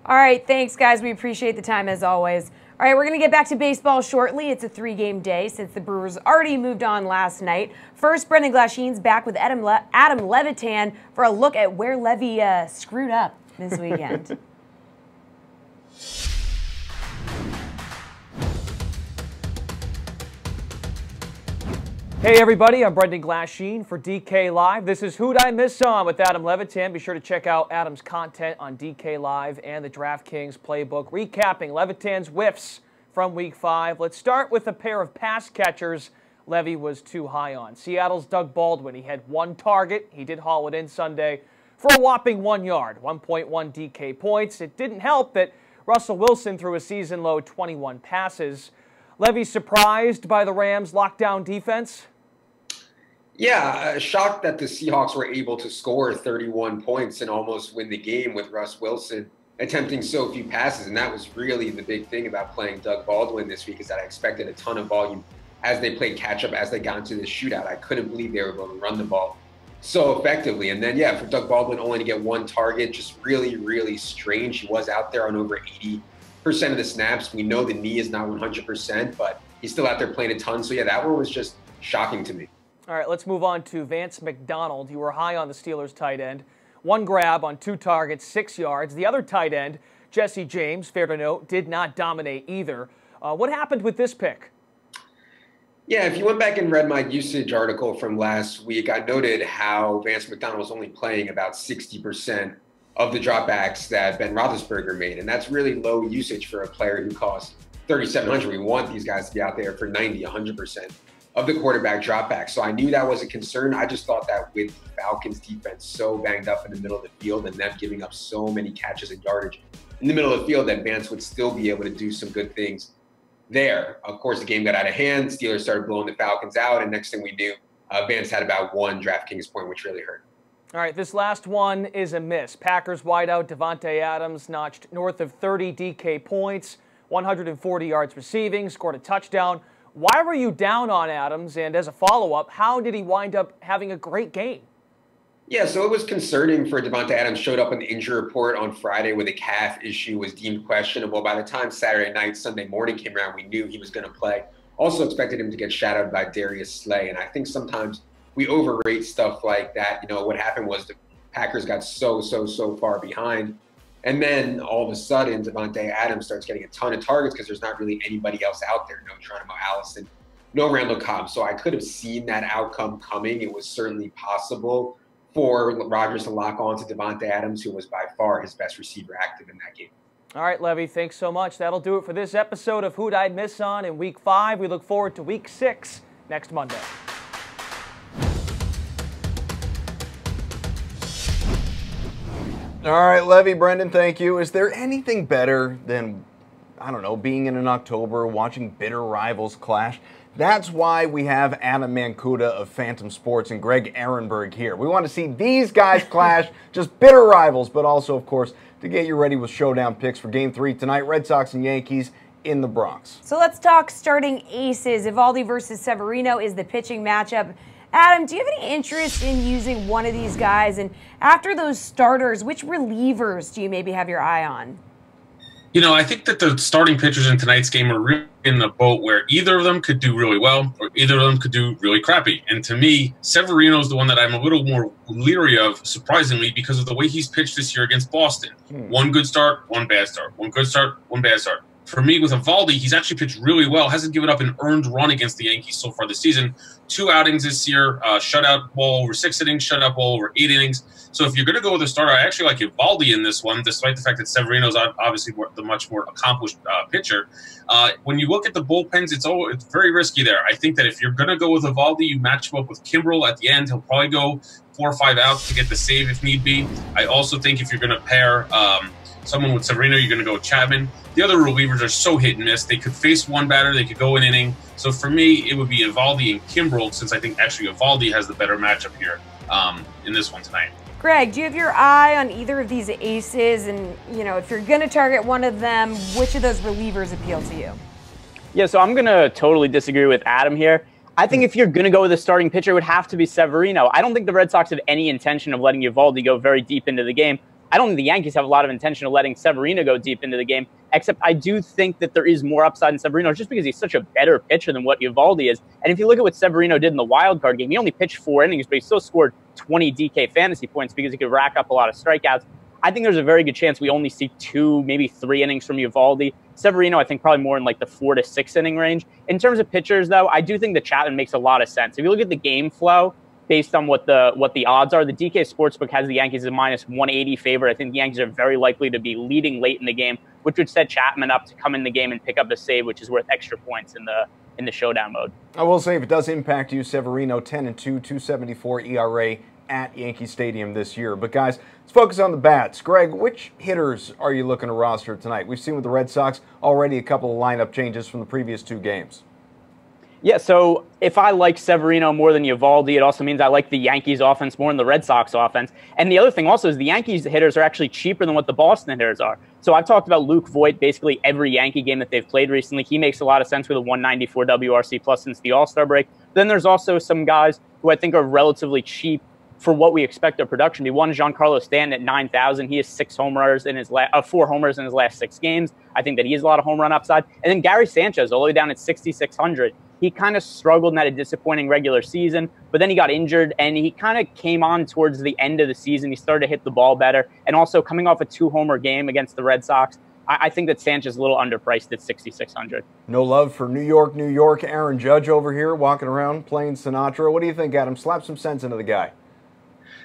Speaker 2: All right, thanks, guys. We appreciate the time, as always. All right, we're going to get back to baseball shortly. It's a 3-game day since the Brewers already moved on last night. First, Brendan Glasheen's back with Adam Levitan for a look at where Levy screwed up this weekend.
Speaker 6: Hey everybody, I'm Brendan Glasheen for DK Live. This is Who'd I Miss On with Adam Levitan. Be sure to check out Adam's content on DK Live and the DraftKings playbook, recapping Levitan's whiffs from Week 5. Let's start with a pair of pass catchers Levy was too high on. Seattle's Doug Baldwin, he had 1 target. He did haul it in Sunday for a whopping 1 yard, 1.1 DK points. It didn't help that Russell Wilson threw a season-low 21 passes. Levy surprised by the Rams' lockdown defense?
Speaker 10: Yeah, shocked that the Seahawks were able to score 31 points and almost win the game with Russ Wilson attempting so few passes. And that was really the big thing about playing Doug Baldwin this week, is that I expected a ton of volume as they played catch-up, as they got into the shootout. I couldn't believe they were able to run the ball so effectively. And then, yeah, for Doug Baldwin only to get one target, just really, really strange. He was out there on over 80% of the snaps. We know the knee is not 100%, but he's still out there playing a ton. So, yeah, that one was just shocking to me.
Speaker 6: All right, let's move on to Vance McDonald. You were high on the Steelers tight end. 1 grab on 2 targets, 6 yards. The other tight end, Jessie James, fair to note, did not dominate either. What happened with this pick?
Speaker 10: Yeah, if you went back and read my usage article from last week, I noted how Vance McDonald was only playing about 60% of the dropbacks that Ben Roethlisberger made. And that's really low usage for a player who costs $3,700. We want these guys to be out there for 90, 100% of the quarterback dropback. So I knew that was a concern. I just thought that with Falcons defense so banged up in the middle of the field and them giving up so many catches and yardage in the middle of the field, that Vance would still be able to do some good things there. Of course, the game got out of hand. Steelers started blowing the Falcons out, and next thing we knew, Vance had about 1 DraftKings point, which really hurt.
Speaker 6: All right, this last one is a miss. Packers wideout Davante Adams notched north of 30 DK points, 140 yards receiving, scored a touchdown. Why were you down on Adams? And as a follow-up, how did he wind up having a great game?
Speaker 10: Yeah, so it was concerning for Davante Adams. Showed up on the injury report on Friday with a calf issue, was deemed questionable. By the time Saturday night, Sunday morning came around, we knew he was going to play. Also expected him to get shadowed by Darius Slay. And I think sometimes we overrate stuff like that. You know, what happened was the Packers got so far behind. And then all of a sudden, Davante Adams starts getting a ton of targets because there's not really anybody else out there. No Geronimo Allison, no Randall Cobb. So I could have seen that outcome coming. It was certainly possible for Rodgers to lock on to Davante Adams, who was by far his best receiver active in that game.
Speaker 6: All right, Levy, thanks so much. That'll do it for this episode of Who'd I Miss On in Week 5. We look forward to Week 6 next Monday.
Speaker 1: All right, Levy, Brendan, thank you. Is there anything better than, I don't know, being in October, watching bitter rivals clash? That's why we have Adam Mancuda of Phantom Sports and Greg Ehrenberg here. We want to see these guys clash, just bitter rivals, but also, of course, to get you ready with showdown picks for Game 3 tonight, Red Sox and Yankees in the Bronx.
Speaker 2: So let's talk starting aces. Evaldi versus Severino is the pitching matchup. Adam, do you have any interest in using one of these guys? And after those starters, which relievers do you maybe have your eye on?
Speaker 11: You know, I think that the starting pitchers in tonight's game are really in a boat where either of them could do really well or either of them could do really crappy. And to me, Severino is the one that I'm a little more leery of, surprisingly, because of the way he's pitched this year against Boston. 1 good start, 1 bad start. 1 good start, 1 bad start. For me, with Evaldi, he's actually pitched really well. Hasn't given up an earned run against the Yankees so far this season. 2 outings this year, shutout ball over 6 innings, shutout ball over 8 innings. So if you're going to go with a starter, I actually like Evaldi in this one, despite the fact that Severino's obviously the much more accomplished pitcher. When you look at the bullpens, it's very risky there. I think that if you're going to go with Evaldi, you match him up with Kimbrel at the end. He'll probably go 4 or 5 outs to get the save if need be. I also think if you're going to pair someone with Severino, you're going to go with Chapman. The other relievers are so hit and miss. They could face one batter. They could go an inning. So for me, it would be Evaldi and Kimbrel, since I think actually Evaldi has the better matchup here in this one tonight.
Speaker 2: Greg, do you have your eye on either of these aces? And, you know, if you're going to target one of them, which of those relievers appeal to you?
Speaker 12: Yeah, so I'm going to totally disagree with Adam here. I think if you're going to go with a starting pitcher, it would have to be Severino. I don't think the Red Sox have any intention of letting Evaldi go very deep into the game. I don't think the Yankees have a lot of intention of letting Severino go deep into the game, except I do think that there is more upside in Severino just because he's such a better pitcher than what Evaldi is. And if you look at what Severino did in the wild card game, he only pitched 4 innings, but he still scored 20 DK fantasy points because he could rack up a lot of strikeouts. I think there's a very good chance we only see 2, maybe 3 innings from Evaldi. Severino, I think probably more in like the 4 to 6 inning range. In terms of pitchers, though, I do think that Chapman makes a lot of sense. If you look at the game flow, based on what the odds are, the DK Sportsbook has the Yankees as a minus 180 favorite. I think the Yankees are very likely to be leading late in the game, which would set Chapman up to come in the game and pick up a save, which is worth extra points in the showdown mode.
Speaker 1: I will say, if it does impact you, Severino 10-2, 2.74 ERA at Yankee Stadium this year. But guys, let's focus on the bats. Greg, which hitters are you looking to roster tonight? We've seen with the Red Sox already a couple of lineup changes from the previous 2 games.
Speaker 12: Yeah, so if I like Severino more than Eovaldi, it also means I like the Yankees offense more than the Red Sox offense. And the other thing also is the Yankees hitters are actually cheaper than what the Boston hitters are. So I've talked about Luke Voit basically every Yankee game that they've played recently. He makes a lot of sense with a 194 WRC plus since the All-Star break. Then there's also some guys who I think are relatively cheap for what we expect their production to be. One is Giancarlo Stanton at 9,000. He has 4 homers in his last 6 games. I think that he has a lot of home run upside. And then Gary Sanchez all the way down at 6,600. He kind of struggled and had a disappointing regular season, but then he got injured and he kind of came on towards the end of the season. He started to hit the ball better. And also coming off a 2-homer game against the Red Sox, I think that Sanchez is a little underpriced at 6,600.
Speaker 1: No love for New York, New York. Aaron Judge over here walking around playing Sinatra. What do you think, Adam? Slap some sense into the guy.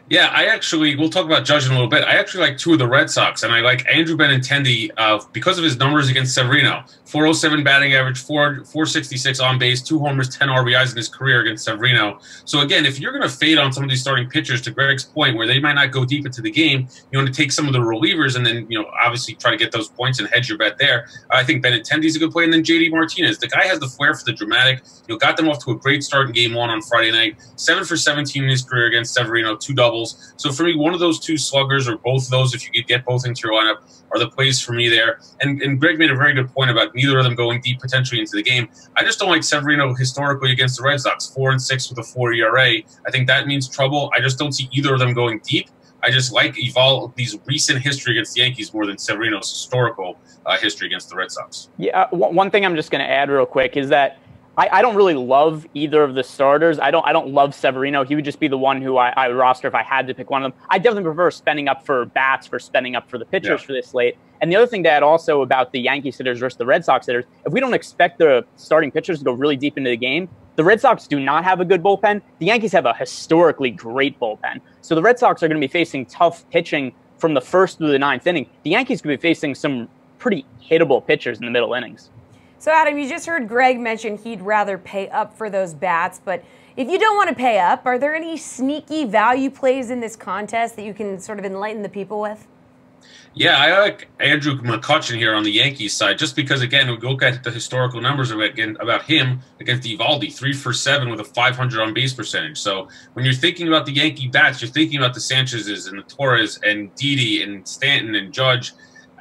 Speaker 11: Yeah, we'll talk about Judge in a little bit. I actually like 2 of the Red Sox, and I like Andrew Benintendi because of his numbers against Severino. 407 batting average, 466 on base, 2 homers, 10 RBIs in his career against Severino. So again, if you're going to fade on some of these starting pitchers, to Greg's point, where they might not go deep into the game, you want to take some of the relievers and then, obviously try to get those points and hedge your bet there. I think Benintendi's a good play, and then JD Martinez. The guy has the flair for the dramatic. Got them off to a great start in Game 1 on Friday night. 7 for 17 in his career against Severino, 2 doubles. So for me, one of those 2 sluggers, or both of those, if you could get both into your lineup, are the plays for me there. And Greg made a very good point about neither of them going deep potentially into the game. I just don't like Severino historically against the Red Sox. 4-6 with a 4 ERA. I think that means trouble. I just don't see either of them going deep. I just like Eovaldi's recent history against the Yankees more than Severino's historical history against the Red Sox. Yeah,
Speaker 12: one thing I'm just going to add real quick is that I don't really love either of the starters. I don't love Severino. He would just be the one who I would roster if I had to pick one of them. I definitely prefer spending up for bats for spending up for the pitchers for this slate. And the other thing to add also about the Yankees hitters versus the Red Sox hitters, if we don't expect the starting pitchers to go really deep into the game, the Red Sox do not have a good bullpen. The Yankees have a historically great bullpen. So the Red Sox are going to be facing tough pitching from the 1st through the 9th inning. The Yankees could be facing some pretty hittable pitchers in the middle innings.
Speaker 2: So, Adam, you just heard Greg mention he'd rather pay up for those bats, but if you don't want to pay up, are there any sneaky value plays in this contest that you can sort of enlighten the people with?
Speaker 11: Yeah, I like Andrew McCutchen here on the Yankees side, just because, again, we look at the historical numbers about him against Eovaldi, 3 for 7 with a 500 on base percentage. So when you're thinking about the Yankee bats, you're thinking about the Sanchez's and the Torres and Didi and Stanton and Judge.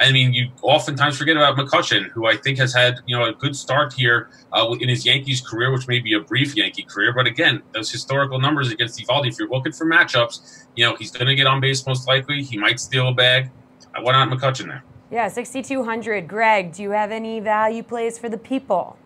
Speaker 11: I mean, you oftentimes forget about McCutchen, who I think has had a good start here in his Yankees career, which may be a brief Yankee career. But again, those historical numbers against Eovaldi, if you're looking for matchups, he's going to get on base most likely. He might steal a bag. Why not McCutchen there?
Speaker 2: Yeah, 6,200. Greg, do you have any value plays for the people?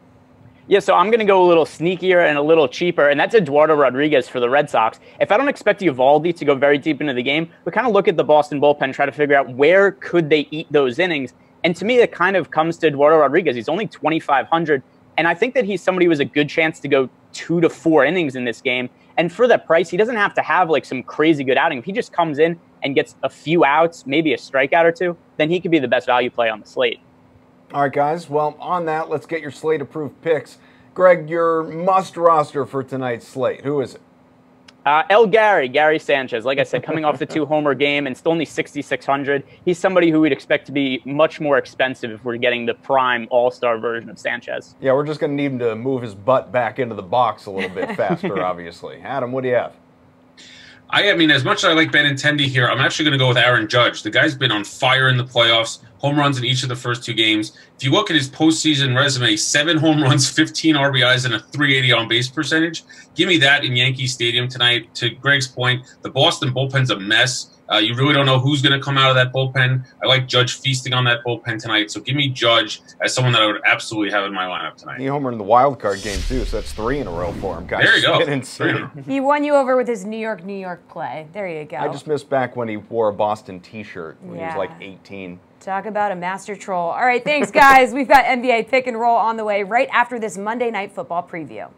Speaker 12: Yeah, so I'm going to go a little sneakier and a little cheaper, and that's Eduardo Rodriguez for the Red Sox. If I don't expect Eovaldi to go very deep into the game, we kind of look at the Boston bullpen, try to figure out where could they eat those innings. And to me, it kind of comes to Eduardo Rodriguez. He's only 2,500, and I think that he's somebody who has a good chance to go 2 to 4 innings in this game. And for that price, he doesn't have to have like some crazy good outing. If he just comes in and gets a few outs, maybe a strikeout or 2, then he could be the best value play on the slate.
Speaker 1: All right, guys. Well, on that, let's get your slate-approved picks. Greg, your must roster for tonight's slate. Who is it?
Speaker 12: Gary Sanchez. Like I said, coming off the 2-homer game and still only 6,600. He's somebody who we'd expect to be much more expensive if we're getting the prime all-star version of Sanchez.
Speaker 1: Yeah, we're just going to need him to move his butt back into the box a little bit faster, obviously. Adam, what do you have?
Speaker 11: I mean, as much as I like Benintendi here, I'm actually going to go with Aaron Judge. The guy's been on fire in the playoffs, home runs in each of the first 2 games. If you look at his postseason resume, 7 home runs, 15 RBIs, and a 380 on-base percentage. Give me that in Yankee Stadium tonight. To Greg's point, the Boston bullpen's a mess. You really don't know who's going to come out of that bullpen. I like Judge feasting on that bullpen tonight, so give me Judge as someone that I would absolutely have in my lineup tonight.
Speaker 1: He homered in the wild card game, too, so that's 3 in a row for him, guys.
Speaker 11: There you go.
Speaker 1: Insane.
Speaker 2: He won you over with his New York play. There you go.
Speaker 1: I just missed back when he wore a Boston T-shirt when he was like 18.
Speaker 2: Talk about a master troll. All right, thanks, guys. We've got NBA Pick and Roll on the way right after this Monday Night Football preview.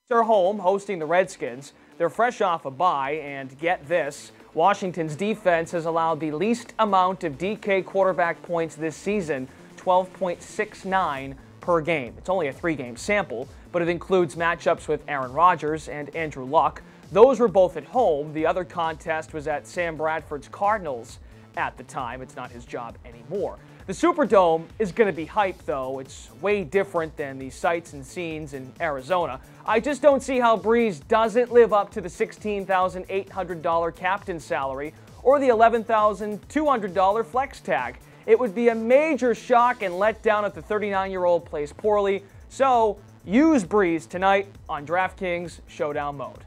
Speaker 6: They're home hosting the Redskins. They're fresh off a bye, and get this, Washington's defense has allowed the least amount of DK quarterback points this season, 12.69 per game. It's only a 3-game sample, but it includes matchups with Aaron Rodgers and Andrew Luck. Those were both at home. The other contest was at Sam Bradford's Cardinals at the time. It's not his job anymore. The Superdome is going to be hype, though. It's way different than the sights and scenes in Arizona. I just don't see how Brees doesn't live up to the $16,800 captain salary or the $11,200 flex tag. It would be a major shock and letdown if the 39-year-old plays poorly. So use Brees tonight on DraftKings Showdown Mode.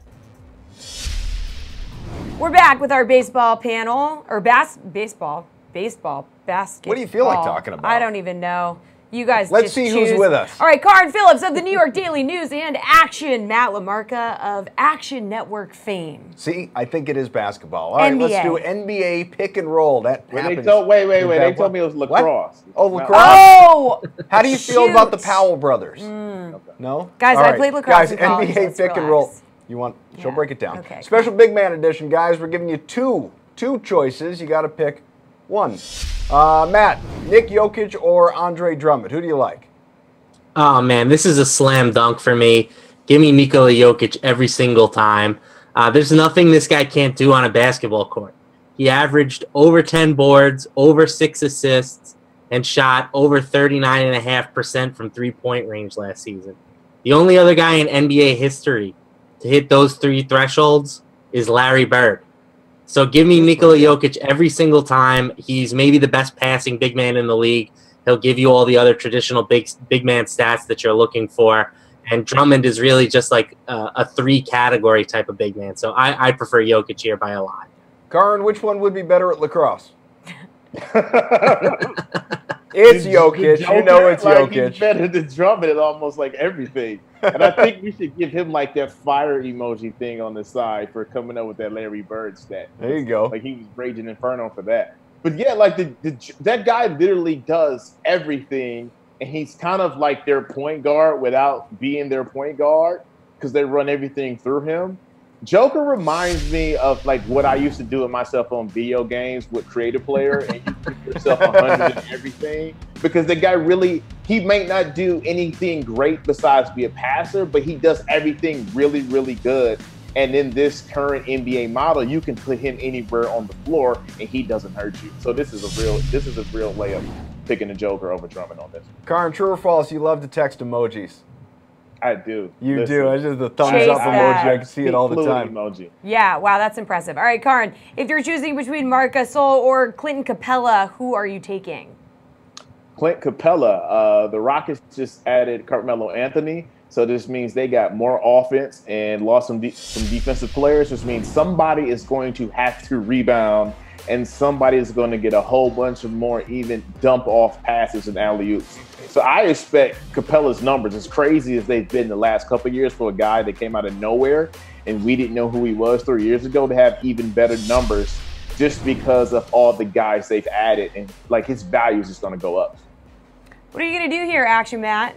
Speaker 2: We're back with our baseball panel, or basketball.
Speaker 1: What do you feel like talking about?
Speaker 2: I don't even know. You guys
Speaker 1: Let's
Speaker 2: just
Speaker 1: see
Speaker 2: choose.
Speaker 1: who's with us.
Speaker 2: All right, Karin Phillips of the New York Daily News and Action, Matt LaMarca of Action Network fame.
Speaker 1: See, I think it is basketball. All right,
Speaker 2: NBA.
Speaker 1: let's do NBA pick and roll. That happens.
Speaker 7: They told me it was lacrosse.
Speaker 1: What? Oh, lacrosse.
Speaker 2: Oh!
Speaker 1: How do you feel about the Powell brothers? No?
Speaker 2: Guys,
Speaker 1: All
Speaker 2: I
Speaker 1: right.
Speaker 2: played lacrosse
Speaker 1: Guys,
Speaker 2: in college.
Speaker 1: NBA
Speaker 2: Let's
Speaker 1: pick and
Speaker 2: relax.
Speaker 1: roll. You want? She'll break it down.
Speaker 2: Okay.
Speaker 1: Special big man edition, guys. We're giving you two choices. You got to pick one. Matt, Nick Jokic or Andre Drummond? Who do you like?
Speaker 8: Oh, man, this is a slam dunk for me. Give me Nikola Jokic every single time. There's nothing this guy can't do on a basketball court. He averaged over 10 boards, over 6 assists, and shot over 39.5% from three-point range last season. The only other guy in NBA history to hit those 3 thresholds is Larry Bird. So give me Nikola Jokic every single time. He's maybe the best passing big man in the league. He'll give you all the other traditional big man stats that you're looking for. And Drummond is really just like a 3-category type of big man. So I prefer Jokic here by a lot.
Speaker 1: Karin, which one would be better at lacrosse? It's Jokic. You know it's Jokic.
Speaker 7: He's better than Drummond at almost like everything. And I think we should give him like that fire emoji thing on the side for coming up with that Larry Bird stat.
Speaker 1: There you go.
Speaker 7: Like he was raging inferno for that. But yeah, like that guy literally does everything, and he's kind of like their point guard without being their point guard because they run everything through him. Joker reminds me of like what I used to do with myself on video games with Creative Player, and you give yourself 100 in everything because the guy really, he may not do anything great besides be a passer, but he does everything really, really good. And in this current NBA model, you can put him anywhere on the floor and he doesn't hurt you. So this is a real layup picking the Joker over Drummond on this.
Speaker 1: Karin, true or false? You love to text emojis.
Speaker 7: I do.
Speaker 1: You do. It's just the thumbs
Speaker 2: Chase
Speaker 1: up
Speaker 2: that.
Speaker 1: emoji. I can see it all the time.
Speaker 7: Emoji.
Speaker 2: Yeah, wow, that's impressive. All right, Karin, if you're choosing between Marc Gasol or Clinton Capella, who are you taking?
Speaker 7: Clint Capella. The Rockets just added Carmelo Anthony. So this means they got more offense and lost some defensive players, which means somebody is going to have to rebound and somebody is going to get a whole bunch of more even dump-off passes and alley-oops. So I expect Capella's numbers, as crazy as they've been the last couple of years for a guy that came out of nowhere and we didn't know who he was 3 years ago, to have even better numbers just because of all the guys they've added, and like his value is just going to go up.
Speaker 2: What are you going to do here, Action Matt?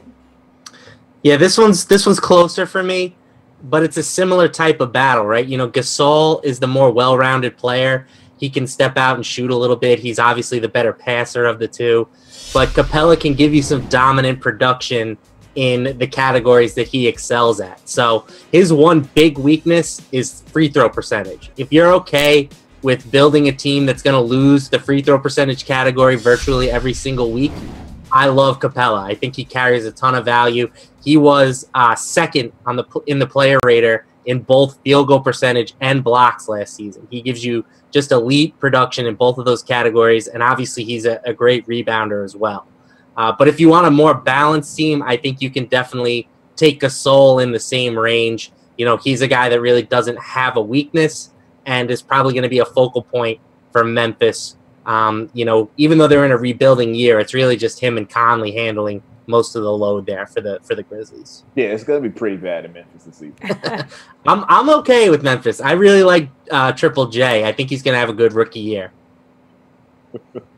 Speaker 8: Yeah, this one's closer for me, but it's a similar type of battle, right? You know, Gasol is the more well-rounded player. He can step out and shoot a little bit. He's obviously the better passer of the two. But Capella can give you some dominant production in the categories that he excels at. So his one big weakness is free throw percentage. If you're okay with building a team that's going to lose the free throw percentage category virtually every single week, I love Capella. I think he carries a ton of value. He was second in the player rater in both field goal percentage and blocks last season. He gives you just elite production in both of those categories, and obviously he's a great rebounder as well. But if you want a more balanced team, I think you can definitely take Gasol in the same range. You know, he's a guy that really doesn't have a weakness and is probably going to be a focal point for Memphis. You know, even though they're in a rebuilding year, it's really just him and Conley handling most of the load there for the Grizzlies.
Speaker 7: Yeah, it's going to be pretty bad in Memphis this season.
Speaker 8: I'm okay with Memphis. I really like Triple J. I think he's going to have a good rookie year.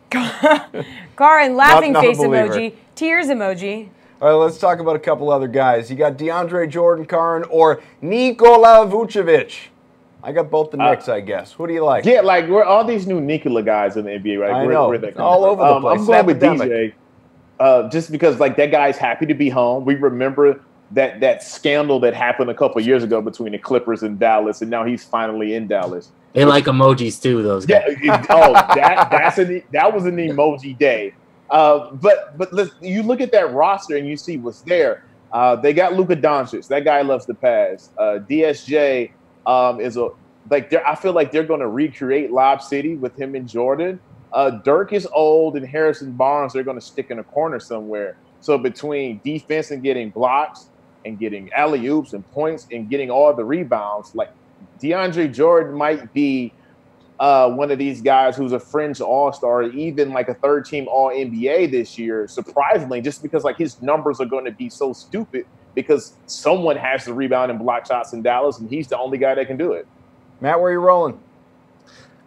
Speaker 2: Karin, laughing
Speaker 1: Not
Speaker 2: face
Speaker 1: a believer.
Speaker 2: emoji, tears emoji.
Speaker 1: All right, let's talk about a couple other guys. You got DeAndre Jordan, Karin, or Nikola Vucevic. I got both the Knicks, I guess. Who do you like?
Speaker 7: Yeah, like we're all these new Nikola guys in the NBA, right?
Speaker 1: I
Speaker 7: Where
Speaker 1: know.
Speaker 7: they come
Speaker 1: All
Speaker 7: from.
Speaker 1: over the place.
Speaker 7: I'm going with
Speaker 1: Epidemic.
Speaker 7: DJ. just because like that guy's happy to be home. We remember that scandal that happened a couple of years ago between the Clippers and Dallas, and now he's finally in Dallas.
Speaker 8: They like emojis too, those guys.
Speaker 7: Yeah, that was an emoji day. But listen, you look at that roster and you see what's there. They got Luka Doncic. That guy loves to pass. DSJ I feel like they're going to recreate Lob City with him and Jordan. Dirk is old, and Harrison Barnes they're going to stick in a corner somewhere. So between defense and getting blocks and getting alley-oops and points and getting all the rebounds, like DeAndre Jordan might be one of these guys who's a fringe all-star, even like a third-team All-NBA this year, surprisingly, just because like his numbers are going to be so stupid because someone has to rebound and block shots in Dallas, and he's the only guy that can do it.
Speaker 1: Matt, where are you rolling?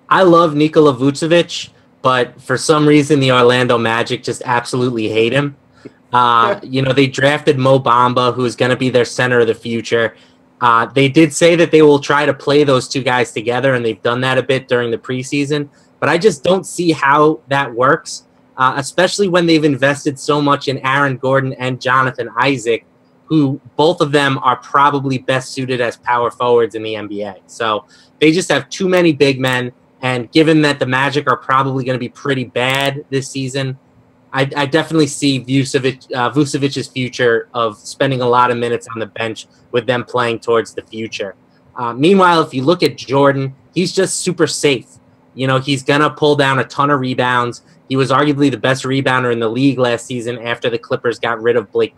Speaker 8: I love Nikola Vucevic, but for some reason the Orlando Magic just absolutely hate him. They drafted Mo Bamba, who is going to be their center of the future. They did say that they will try to play those two guys together, and they've done that a bit during the preseason. But I just don't see how that works, especially when they've invested so much in Aaron Gordon and Jonathan Isaac, who both of them are probably best suited as power forwards in the NBA. So they just have too many big men. And given that the Magic are probably going to be pretty bad this season, I definitely see Vucevic's future of spending a lot of minutes on the bench with them playing towards the future. Meanwhile, if you look at Jordan, he's just super safe. He's going to pull down a ton of rebounds. He was arguably the best rebounder in the league last season after the Clippers got rid of Blake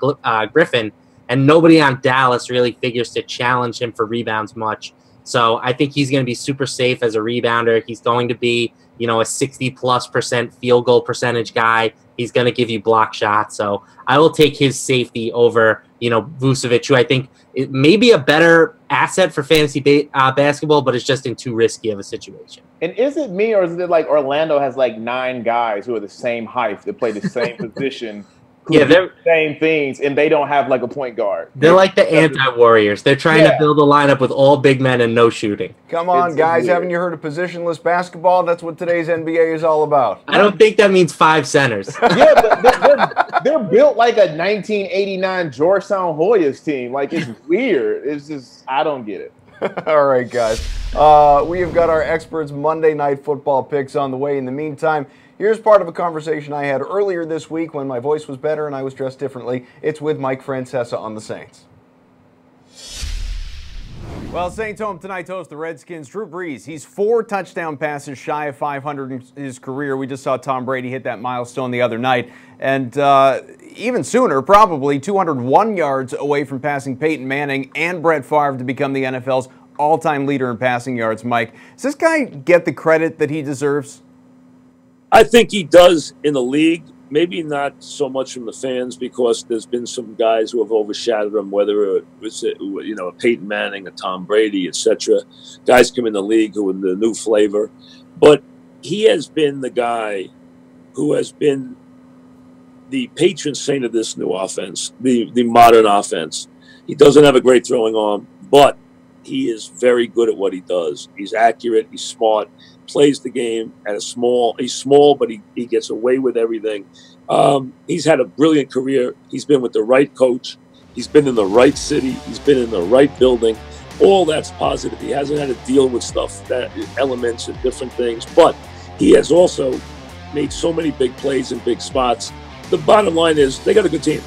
Speaker 8: Griffin, and nobody on Dallas really figures to challenge him for rebounds much. So I think he's going to be super safe as a rebounder. He's going to be, a 60+% field goal percentage guy. He's going to give you block shots. So I will take his safety over, Vucevic, who I think it may be a better asset for fantasy basketball, but it's just in too risky of a situation.
Speaker 7: And is it me, or is it like Orlando has like 9 guys who are the same height that play the same position? Yeah, they're the same things, and they don't have like a point guard.
Speaker 8: They're like the anti-Warriors. They're trying to build a lineup with all big men and no shooting.
Speaker 1: Come on, guys. Haven't you heard of positionless basketball? That's what today's NBA is all about.
Speaker 8: I don't think that means 5 centers.
Speaker 7: Yeah, but they're built like a 1989 Georgetown Hoyas team. Like, it's weird. It's just, I don't get it.
Speaker 1: All right, guys. We have got our experts' Monday Night Football picks on the way. In the meantime, here's part of a conversation I had earlier this week when my voice was better and I was dressed differently. It's with Mike Francesa on the Saints. Well, Saints home tonight to host the Redskins. Drew Brees, he's 4 touchdown passes shy of 500 in his career. We just saw Tom Brady hit that milestone the other night. And even sooner, probably 201 yards away from passing Peyton Manning and Brett Favre to become the NFL's all-time leader in passing yards. Mike, does this guy get the credit that he deserves?
Speaker 13: I think he does in the league. Maybe not so much from the fans, because there's been some guys who have overshadowed him, whether it was a Peyton Manning, a Tom Brady, etc. Guys come in the league who are the new flavor. But he has been the guy who has been the patron saint of this new offense, the modern offense. He doesn't have a great throwing arm, but he is very good at what he does. He's accurate, he's smart, plays the game at he's small, but he gets away with everything. He's had a brilliant career. He's been with the right coach. He's been in the right city. He's been in the right building. All that's positive. He hasn't had to deal with stuff, elements and different things, but he has also made so many big plays in big spots. The bottom line is they got a good team.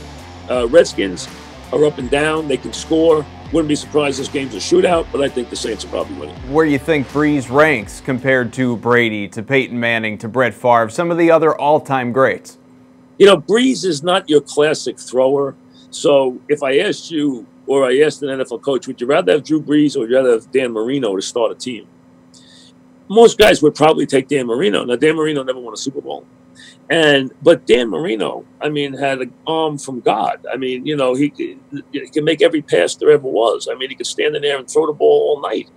Speaker 13: Redskins are up and down. They can score. Wouldn't be surprised this game's a shootout, but I think the Saints are probably winning.
Speaker 1: Where do you think Brees ranks compared to Brady, to Peyton Manning, to Brett Favre, some of the other all-time greats?
Speaker 13: Brees is not your classic thrower. So if I asked you, or I asked an NFL coach, would you rather have Drew Brees or would you rather have Dan Marino to start a team? Most guys would probably take Dan Marino. Now, Dan Marino never won a Super Bowl. But Dan Marino, had an arm from God. He can make every pass there ever was. He could stand in there and throw the ball all night.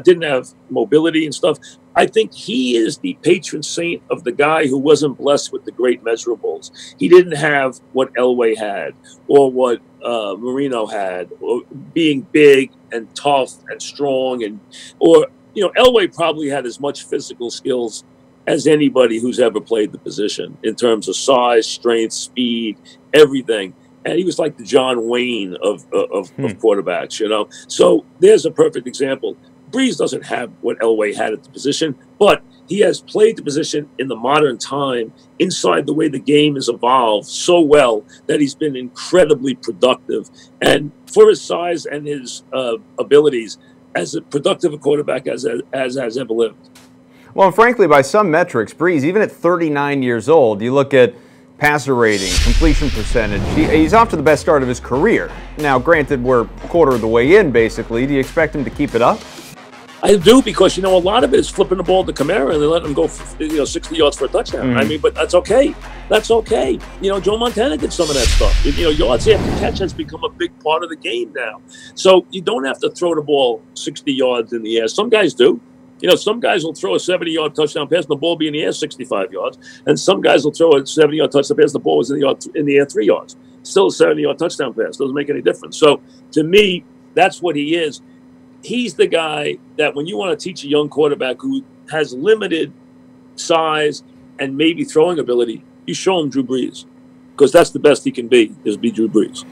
Speaker 13: Didn't have mobility and stuff. I think he is the patron saint of the guy who wasn't blessed with the great measurables. He didn't have what Elway had or what Marino had, or being big and tough and strong. Elway probably had as much physical skills as anybody who's ever played the position in terms of size, strength, speed, everything. And he was like the John Wayne of quarterbacks, you know. So there's a perfect example. Brees doesn't have what Elway had at the position, but he has played the position in the modern time inside the way the game has evolved so well that he's been incredibly productive. And for his size and his abilities, as productive a quarterback as has ever lived.
Speaker 1: Well, frankly, by some metrics, Brees, even at 39 years old, you look at passer rating, completion percentage, he's off to the best start of his career. Now, granted, we're a quarter of the way in, basically. Do you expect him to keep it up?
Speaker 13: I do, because, you know, a lot of it is flipping the ball to Kamara and they let him go, 60 yards for a touchdown. I mean, but that's okay. That's okay. You know, Joe Montana did some of that stuff. You know, yards after catch has become a big part of the game now. So you don't have to throw the ball 60 yards in the air. Some guys do. You know, some guys will throw a 70-yard touchdown pass and the ball be in the air 65 yards. And some guys will throw a 70-yard touchdown pass, the ball is in the air 3 yards. Still a 70-yard touchdown pass. Doesn't make any difference. So to me, that's what he is. He's the guy that when you want to teach a young quarterback who has limited size and maybe throwing ability, you show him Drew Brees, because that's the best he can be Drew Brees.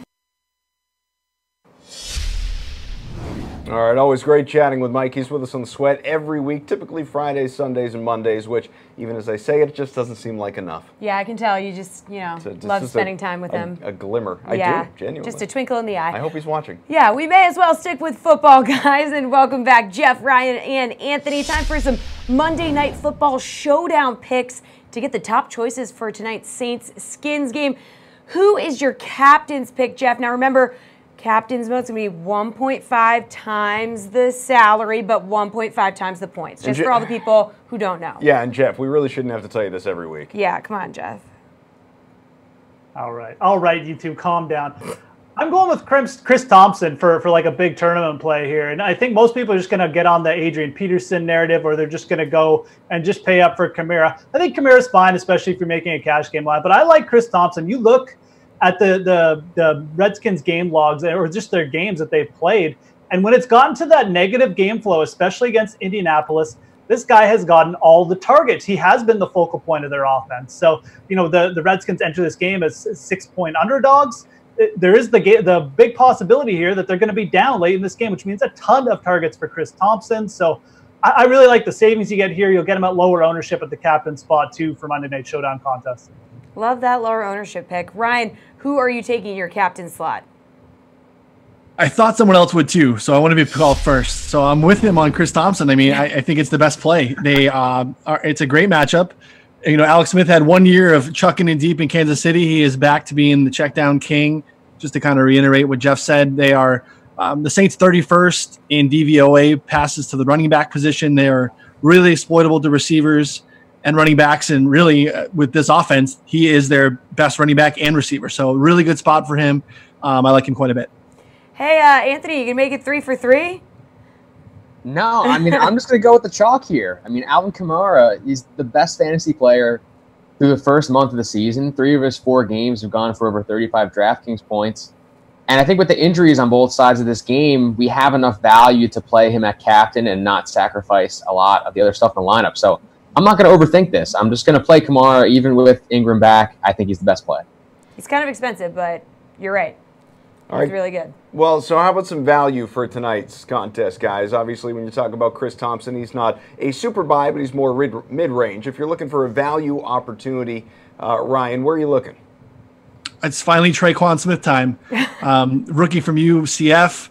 Speaker 1: All right, always great chatting with Mike. He's with us on The Sweat every week, typically Fridays, Sundays, and Mondays, which, even as I say it just doesn't seem like enough.
Speaker 2: Yeah, I can tell you just, love spending time with him.
Speaker 1: A glimmer. I do, genuinely.
Speaker 2: Just a twinkle in the eye.
Speaker 1: I hope he's watching.
Speaker 2: Yeah, we may as well stick with football, guys, and welcome back Jeff, Ryan, and Anthony. Time for some Monday Night Football showdown picks to get the top choices for tonight's Saints-Skins game. Who is your captain's pick, Jeff? Now, remember, captain's vote's going to be 1.5 times the salary, but 1.5 times the points, just for all the people who don't know.
Speaker 1: Yeah, and Jeff, we really shouldn't have to tell you this every week.
Speaker 2: Yeah, come on, Jeff.
Speaker 4: All right, you two, calm down. I'm going with Chris Thompson for like a big tournament play here, and I think most people are just going to get on the Adrian Peterson narrative, or they're just going to go and just pay up for Kamara. I think Kamara's fine, especially if you're making a cash game line, but I like Chris Thompson. You look at the Redskins game logs, or just their games that they've played, and when it's gotten to that negative game flow, especially against Indianapolis, this guy has gotten all the targets. He has been the focal point of their offense. So, you know, the Redskins enter this game as 6-point underdogs. There is the big possibility here that they're going to be down late in this game, which means a ton of targets for Chris Thompson. So I really like the savings you get here. You'll get him at lower ownership at the captain spot, too, for Monday Night Showdown contest.
Speaker 2: Love that lower ownership pick. Ryan, who are you taking your captain slot?
Speaker 3: I thought someone else would too, so I want to be called first. So I'm with him on Chris Thompson. I mean, I think it's the best play. It's a great matchup. You know, Alex Smith had 1 year of chucking it deep in Kansas City. He is back to being the check down king. Just to kind of reiterate what Jeff said, they are the Saints 31st in DVOA passes to the running back position. They are really exploitable to receivers and running backs, and really with this offense, he is their best running back and receiver. So really good spot for him. I like him quite a bit.
Speaker 2: Hey, Anthony, you can make it 3 for 3?
Speaker 5: No, I mean, I'm just going to go with the chalk here. I mean, Alvin Kamara is the best fantasy player through the first month of the season. 3 of his 4 games have gone for over 35 DraftKings points. And I think with the injuries on both sides of this game, we have enough value to play him at captain and not sacrifice a lot of the other stuff in the lineup. So I'm not going to overthink this. I'm just going to play Kamara even with Ingram back. I think he's the best play.
Speaker 2: He's kind of expensive, but you're right.
Speaker 1: All right.
Speaker 2: He's really good.
Speaker 1: Well, so how about some value for tonight's contest, guys? Obviously, when you talk about Chris Thompson, he's not a super buy, but he's more mid-range. If you're looking for a value opportunity, Ryan, where are you looking?
Speaker 3: It's finally Traquan Smith time. Rookie from UCF.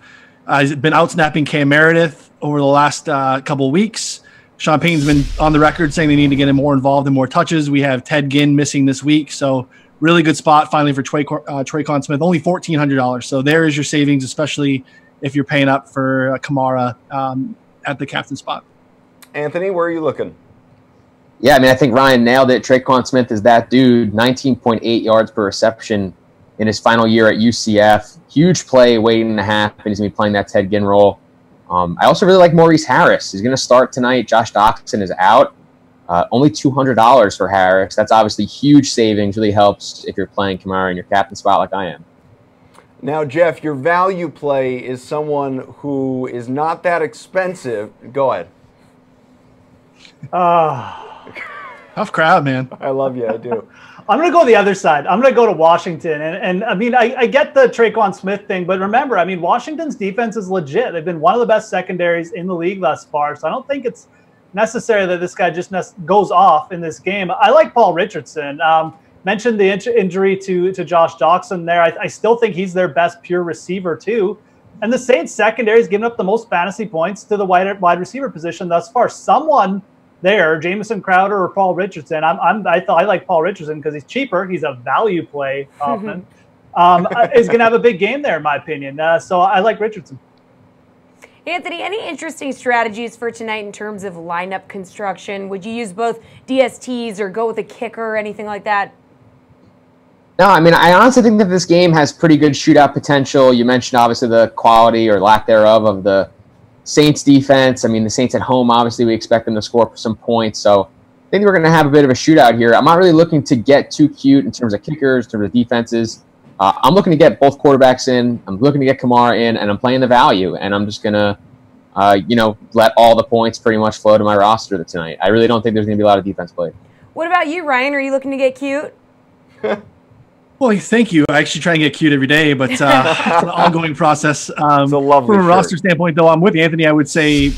Speaker 3: He's been out-snapping Cam Meredith over the last couple of weeks. Sean Payton's been on the record saying they need to get him more involved in more touches. We have Ted Ginn missing this week, so really good spot finally for Traquan Smith. Only $1,400, so there is your savings, especially if you're paying up for Kamara at the captain spot.
Speaker 1: Anthony, where are you looking?
Speaker 5: Yeah, I mean, I think Ryan nailed it. Traquan Smith is that dude. 19.8 yards per reception in his final year at UCF. Huge play waiting to happen. He's going to be playing that Ted Ginn role. I also really like Maurice Harris. He's going to start tonight. Josh Doctson is out. Only $200 for Harris. That's obviously huge savings. Really helps if you're playing Kamara in your captain spot like I am.
Speaker 1: Now, Jeff, your value play is someone who is not that expensive. Go ahead.
Speaker 3: Tough crowd, man.
Speaker 1: I love you. I do.
Speaker 4: I'm going to go the other side. I'm going to go to Washington. And I mean, I get the Traquan Smith thing, but remember, I mean, Washington's defense is legit. They've been one of the best secondaries in the league thus far. So I don't think it's necessary that this guy just goes off in this game. I like Paul Richardson. Mentioned the injury to Josh Doxson there. I still think he's their best pure receiver too. And the Saints secondary has given up the most fantasy points to the wide receiver position thus far. Someone there, Jamison Crowder or Paul Richardson. I like Paul Richardson because he's cheaper. He's a value play, Kaufman. Is going to have a big game there, in my opinion. So I like Richardson.
Speaker 2: Anthony, any interesting strategies for tonight in terms of lineup construction? Would you use both DSTs or go with a kicker or anything like that?
Speaker 5: No, I mean, I honestly think that this game has pretty good shootout potential. You mentioned, obviously, the quality or lack thereof of the Saints defense. I mean, the Saints at home, obviously, we expect them to score some points. So I think we're going to have a bit of a shootout here. I'm not really looking to get too cute in terms of kickers, in terms of defenses. I'm looking to get both quarterbacks in. I'm looking to get Kamara in, and I'm playing the value. And I'm just going to, let all the points pretty much flow to my roster tonight. I really don't think there's going to be a lot of defense played.
Speaker 2: What about you, Ryan? Are you looking to get cute?
Speaker 3: Well, thank you. I actually try and get cute every day, but it's an ongoing process.
Speaker 1: It's a lovely
Speaker 3: From a roster standpoint, though, I'm with Anthony. I would say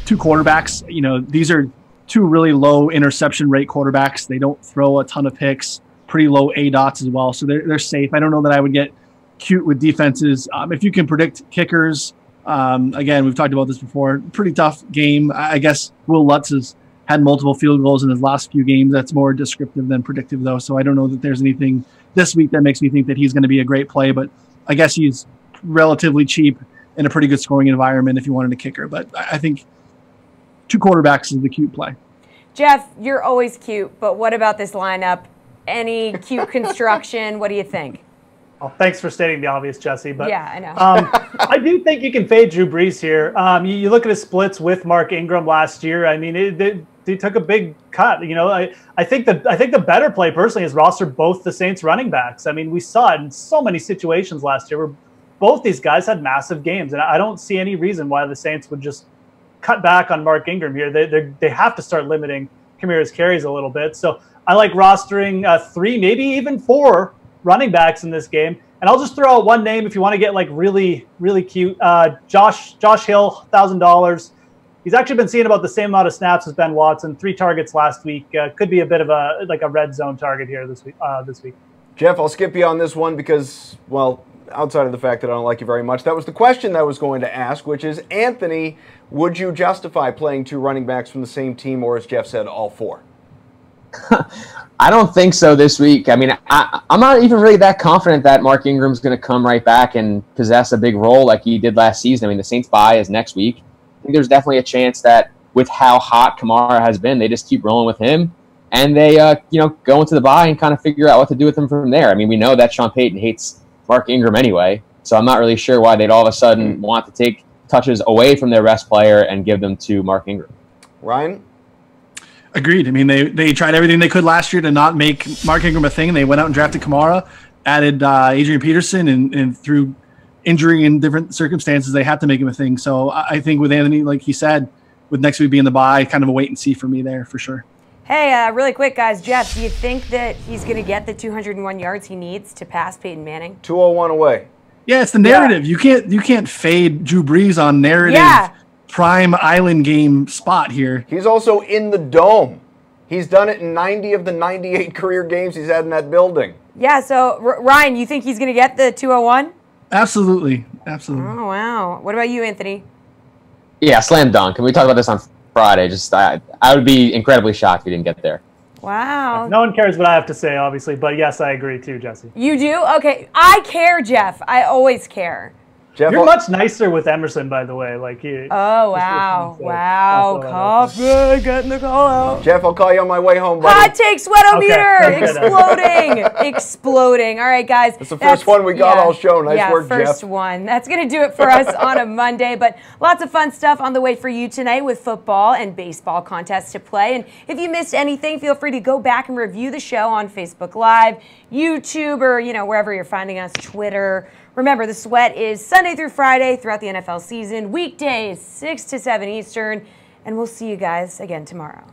Speaker 3: two quarterbacks. You know, these are two really low interception rate quarterbacks. They don't throw a ton of picks, pretty low ADOTs as well, so they're safe. I don't know that I would get cute with defenses. If you can predict kickers, again, we've talked about this before, pretty tough game. I guess Will Lutz has had multiple field goals in his last few games. That's more descriptive than predictive, though, so I don't know that there's anything this week that makes me think that he's going to be a great play, but I guess he's relatively cheap in a pretty good scoring environment if you wanted a kicker. But I think two quarterbacks is the cute play.
Speaker 2: Jeff, you're always cute, but what about this lineup? Any cute construction? What do you think?
Speaker 4: Well, thanks for stating the obvious, Jessie. But
Speaker 2: yeah, I know.
Speaker 4: I do think you can fade Drew Brees here. You look at his splits with Mark Ingram last year. I mean, they took a big cut. You know, I think the better play personally is roster both the Saints running backs. I mean, we saw it in so many situations last year where both these guys had massive games, and I don't see any reason why the Saints would just cut back on Mark Ingram here. They have to start limiting Kamara's carries a little bit. So I like rostering 3, maybe even 4 running backs in this game. And I'll just throw out one name if you want to get like really, really cute. Josh Hill, $1,000. He's actually been seeing about the same amount of snaps as Ben Watson. 3 targets last week. Could be a bit of a red zone target here this week.
Speaker 1: Jeff, I'll skip you on this one because, well, outside of the fact that I don't like you very much, that was the question that I was going to ask, which is, Anthony, would you justify playing 2 running backs from the same team, or as Jeff said, all 4?
Speaker 5: I don't think so this week. I mean, I'm not even really that confident that Mark Ingram's going to come right back and possess a big role like he did last season. I mean, the Saints' bye is next week. I think there's definitely a chance that with how hot Kamara has been, they just keep rolling with him, and they, go into the bye and kind of figure out what to do with him from there. I mean, we know that Sean Payton hates Mark Ingram anyway, so I'm not really sure why they'd all of a sudden want to take touches away from their best player and give them to Mark Ingram.
Speaker 1: Ryan?
Speaker 3: Agreed. I mean, they tried everything they could last year to not make Mark Ingram a thing. They went out and drafted Kamara, added Adrian Peterson, and through injury and different circumstances, they had to make him a thing. So I think with Anthony, like he said, with next week being the bye, kind of a wait and see for me there for sure.
Speaker 2: Hey, really quick, guys. Jeff, do you think that he's going to get the 201 yards he needs to pass Peyton Manning?
Speaker 1: 201 away.
Speaker 3: Yeah, it's the narrative. Yeah. You can't fade Drew Brees on narrative.
Speaker 2: Yeah.
Speaker 3: Prime island game spot here.
Speaker 1: He's also in the dome. He's done it in 90 of the 98 career games he's had in that building.
Speaker 2: Yeah, so Ryan, you think he's going to get the 201?
Speaker 3: Absolutely.
Speaker 2: Oh, wow. What about you, Anthony?
Speaker 5: Yeah, slam dunk. And we talked about this on Friday. Just I would be incredibly shocked if he didn't get there.
Speaker 2: Wow.
Speaker 4: No one cares what I have to say, obviously, but yes, I agree too, Jessie.
Speaker 2: You do? Okay. I care, Jeff. I always care.
Speaker 1: Jeff,
Speaker 4: you're much nicer with Emerson, by the way. Like you.
Speaker 2: Oh wow! Wow, Kaufman getting the call out.
Speaker 1: Jeff, I'll call you on my way home, buddy.
Speaker 2: Hot take sweatometer exploding. All right, guys.
Speaker 1: That's the first one we got all show. Nice work, Jeff.
Speaker 2: First one. That's gonna do it for us on a Monday. But lots of fun stuff on the way for you tonight with football and baseball contests to play. And if you missed anything, feel free to go back and review the show on Facebook Live, YouTube, or wherever you're finding us, Twitter. Remember, the Sweat is Sunday through Friday throughout the NFL season, weekdays 6 to 7 Eastern, and we'll see you guys again tomorrow.